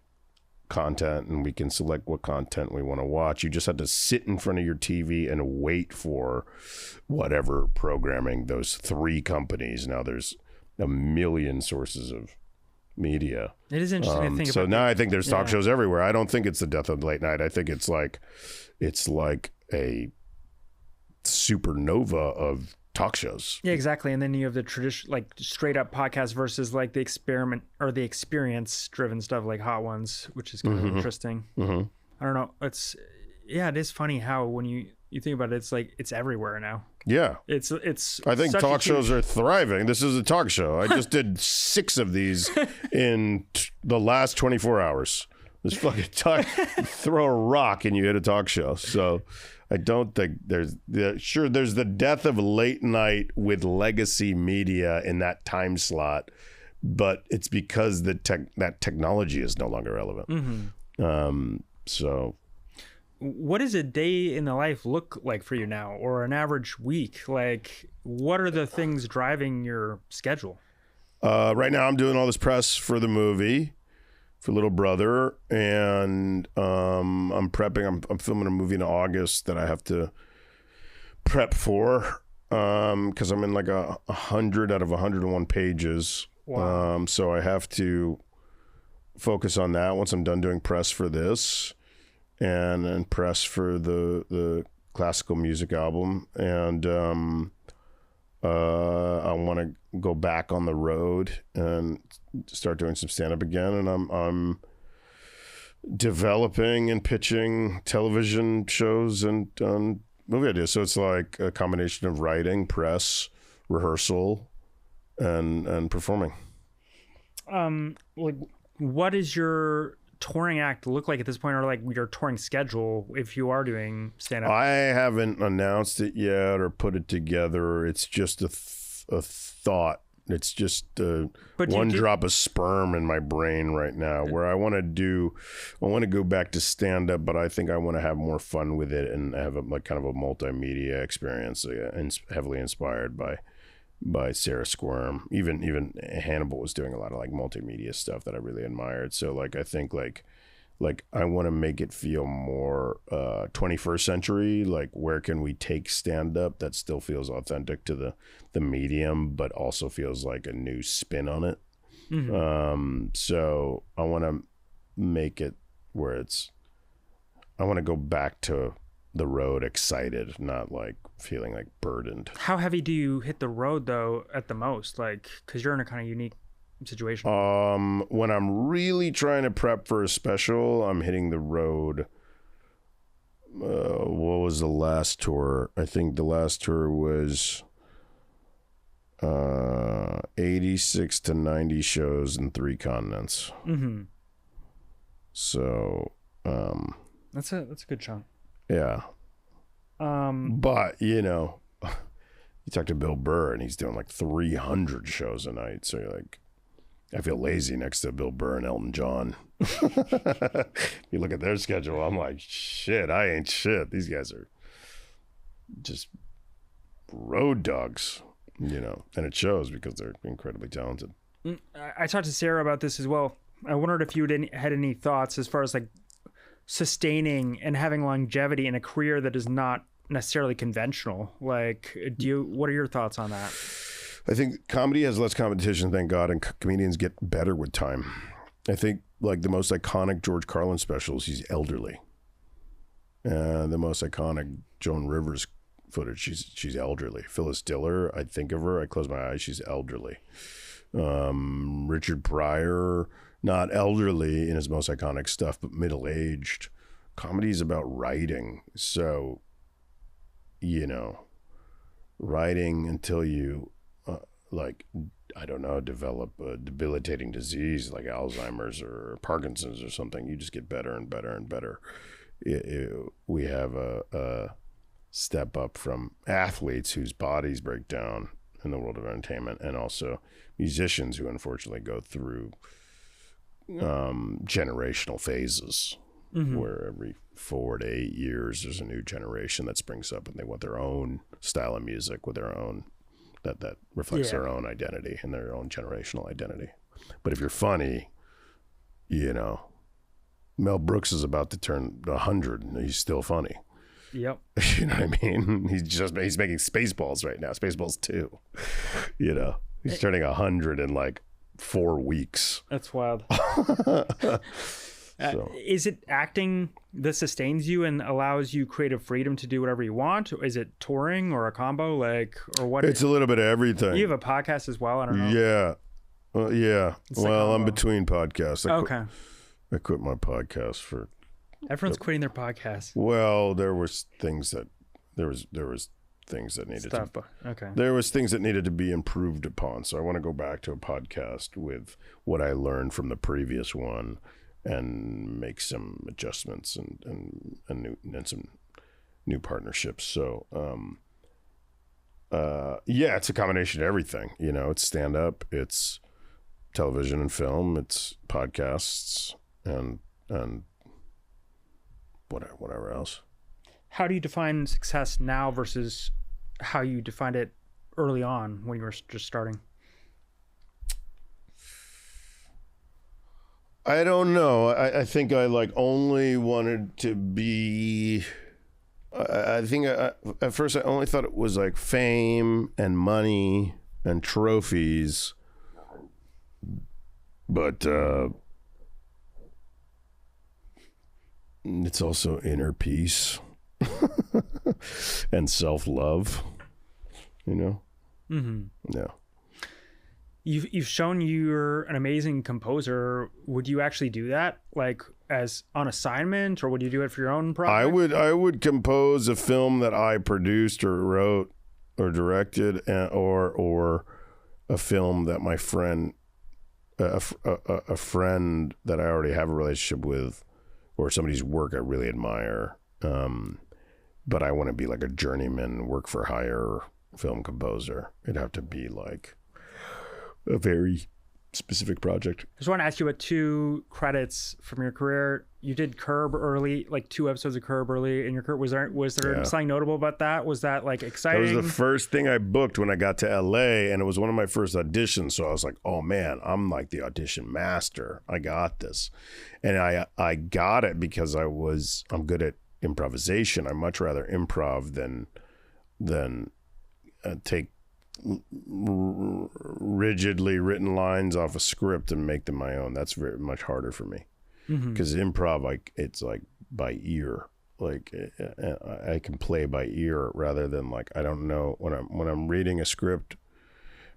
content and we can select what content we want to watch. You just have to sit in front of your TV and wait for whatever programming those three companies. Now there's a million sources of media. It is interesting to think about. So now I think there's talk shows everywhere. I don't think it's the death of late night. I think it's like a supernova of talk shows. Yeah, exactly. And then you have the tradition, like straight up podcast versus like the experiment or the experience driven stuff like Hot Ones, which is kind of interesting. I don't know. It is funny how when you think about it, it's like it's everywhere now. Yeah. It's I think such talk a huge... shows are thriving. This is a talk show. I just did 6 of these in the last 24 hours. This fucking talk, throw a rock and you hit a talk show. So I don't think there's the death of late night with legacy media in that time slot, but it's because that technology is no longer relevant. So what does a day in the life look like for you now, or an average week? Like, what are the things driving your schedule? Right now I'm doing all this press for the movie, for Little Brother, and I'm prepping. I'm filming a movie in August that I have to prep for because I'm in like 100 out of 101 pages. Wow. So I have to focus on that once I'm done doing press for this, and then press for the classical music album, and I want to go back on the road and start doing some stand-up again, and I'm developing and pitching television shows and movie ideas. So it's like a combination of writing, press, rehearsal, and performing. Like, what does your touring act look like at this point, or like your touring schedule if you are doing stand-up? I haven't announced it yet or put it together. It's just a thought. It's just one drop of sperm in my brain right now, where I want to go back to stand up, but I think I want to have more fun with it and have kind of a multimedia experience, heavily inspired by Sarah Squirm. Even Hannibal was doing a lot of like multimedia stuff that I really admired. So like I think like I want to make it feel more 21st century. Like, where can we take stand up that still feels authentic to the medium, but also feels like a new spin on it. So I want to make it where I want to go back to the road excited, not like feeling like burdened. How heavy do you hit the road though at the most? Like, because you're in a kind of unique situation. When I'm really trying to prep for a special, I'm hitting the road. What was the last tour? I think the last tour was 86 to 90 shows in 3 continents. So that's a good chunk. Yeah. But you talk to Bill Burr and he's doing like 300 shows a night. So you're like, I feel lazy next to Bill Burr and Elton John. You look at their schedule, I'm like, shit, I ain't shit. These guys are just road dogs, and it shows because they're incredibly talented. I talked to Sarah about this as well. I wondered if you had any thoughts as far as like sustaining and having longevity in a career that is not necessarily conventional. Like, what are your thoughts on that? I think comedy has less competition, thank God, and comedians get better with time. I think like the most iconic George Carlin specials, he's elderly. The most iconic Joan Rivers footage, she's elderly. Phyllis Diller, I think of her, I close my eyes, she's elderly. Richard Pryor, not elderly in his most iconic stuff, but middle-aged. Comedy is about writing. So, writing until you, develop a debilitating disease like Alzheimer's or Parkinson's or something. You just get better and better and better. We have a step up from athletes whose bodies break down in the world of entertainment, and also musicians who unfortunately go through generational phases. where every 4 to 8 years there's a new generation that springs up and they want their own style of music with their own that reflects their own identity and their own generational identity. But if you're funny, you know, Mel Brooks is about to turn 100 and he's still funny. Yep. You know what I mean? He's making Spaceballs right now, Spaceballs 2. You know, he's turning 100 in like 4 weeks. That's wild. So. Is it acting that sustains you and allows you creative freedom to do whatever you want? Or is it touring or a combo? Like, or what? It's a little bit of everything. You have a podcast as well? I don't know. Yeah. Yeah. Well, I'm between podcasts. I quit my podcast for. Everyone's quitting their podcast. Well, there was things that things that needed Stuff, to. okay. There was things that needed to be improved upon. So I want to go back to a podcast with what I learned from the previous one, and make some adjustments and some new partnerships. So, yeah, it's a combination of everything. You know, it's stand up, it's television and film, it's podcasts, and whatever else. How do you define success now versus how you defined it early on when you were just starting? I don't know. I think I like only wanted to be. I think at first I only thought it was like fame and money and trophies, but it's also inner peace and self-love. You know. Mm-hmm. Yeah. You've shown you're an amazing composer. Would you actually do that, like as on assignment, or would you do it for your own project? I would compose a film that I produced or wrote or directed, or a film that my friend, a friend that I already have a relationship with, or somebody's work I really admire. But I want to be like a journeyman, work for hire film composer. It'd have to be like a very specific project. I just want to ask you about 2 credits from your career. You did Curb early, like 2 episodes of Curb early in your career. Was there something notable about that? Was that like exciting? That was the first thing I booked when I got to LA, and it was one of my first auditions. So I was like, oh man, I'm like the audition master. I got this. And I got it because I'm good at improvisation. I much rather improv than take rigidly written lines off a script and make them my own. That's very much harder for me because improv, like it's like by ear. Like I can play by ear rather than like I don't know when I'm reading a script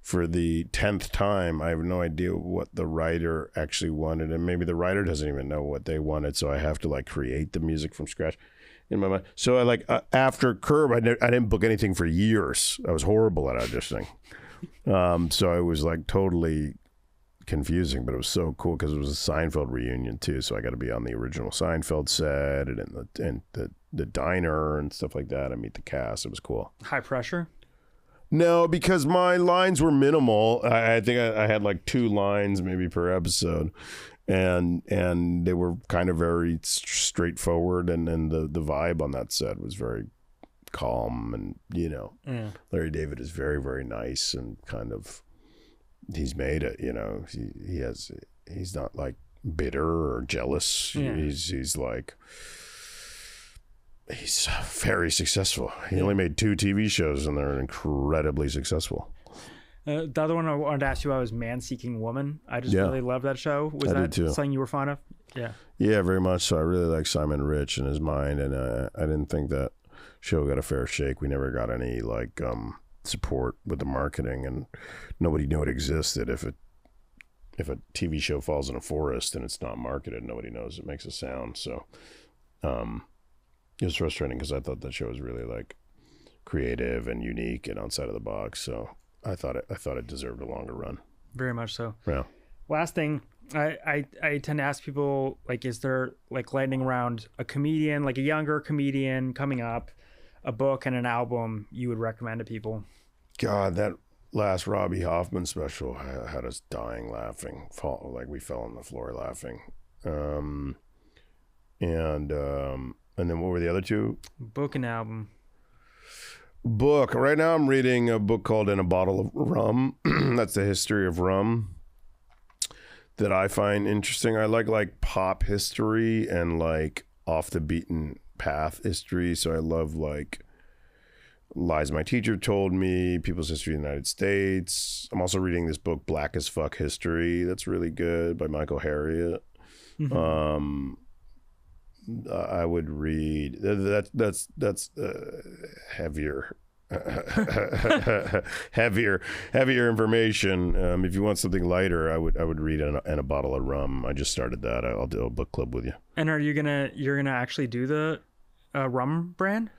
for the 10th time. I have no idea what the writer actually wanted, and maybe the writer doesn't even know what they wanted. So I have to like create the music from scratch in my mind. So I like after Curb, I didn't book anything for years. I was horrible at auditioning. So it was like totally confusing, but it was so cool because it was a Seinfeld reunion too. So I got to be on the original Seinfeld set and in the diner and stuff like that. I meet the cast. It was cool. High pressure? No, because my lines were minimal. I think I had like 2 lines maybe per episode. And they were kind of very straightforward, and the vibe on that set was very calm, and you know, Larry David is very, very nice and kind of he's made it. You know, he's not like bitter or jealous. Yeah. He's very successful. He only made 2 TV shows, and they're incredibly successful. The other one I wanted to ask you about was Man Seeking Woman. I just really love that show. Was that something you were fond of? Yeah. Yeah, very much so. I really like Simon Rich and his mind, and I didn't think that show got a fair shake. We never got any like support with the marketing, and nobody knew it existed. If a TV show falls in a forest and it's not marketed, nobody knows it makes a sound. So it was frustrating because I thought that show was really like creative and unique and outside of the box. So I thought it deserved a longer run. Very much so. Yeah. Last thing, I tend to ask people, like, is there like lightning round a comedian, like a younger comedian coming up, a book and an album you would recommend to people? God, that last Robbie Hoffman special had us dying laughing. We fell on the floor laughing. and then what were the other two? Book and album. Book. Right now I'm reading a book called In a Bottle of Rum. That's the history of rum that I find interesting. I like pop history and like off the beaten path history. So I love like Lies My Teacher Told Me, People's History of the United States. I'm also reading this book, Black as Fuck History. That's really good, by Michael Harriot. Mm-hmm. I would read that's heavier heavier information. If you want something lighter, I would read in a Bottle of Rum. I just started that. I'll do a book club with you. And you're gonna actually do the rum brand?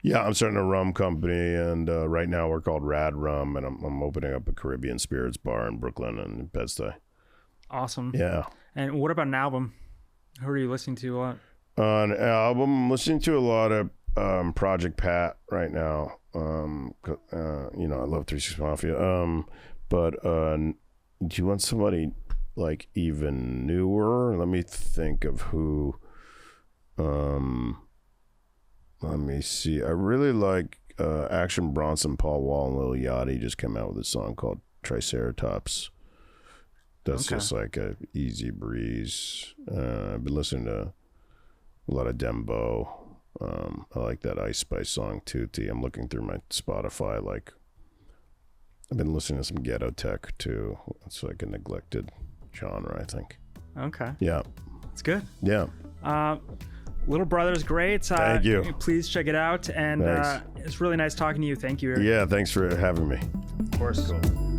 Yeah, I'm starting a rum company, and right now we're called Rad Rum, and I'm opening up a Caribbean spirits bar in Brooklyn and Bed-Stuy. Awesome. Yeah. And what about an album? Who are you listening to a lot? An album, I'm listening to a lot of Project Pat right now. I love 3 6 Mafia. But do you want somebody like even newer? Let me think of who. Let me see. I really like Action Bronson, Paul Wall, and Lil Yachty just came out with a song called Triceratops. That's just like a easy breeze. I've been listening to a lot of Dembo. I like that Ice Spice song, Tutti. I'm looking through my Spotify. Like, I've been listening to some ghetto tech too. It's like a neglected genre, I think. Okay. Yeah. It's good. Yeah. Little Brother's great. Thank you. Please check it out. And it's really nice talking to you. Thank you, Eric. Yeah, thanks for having me. Of course. Cool.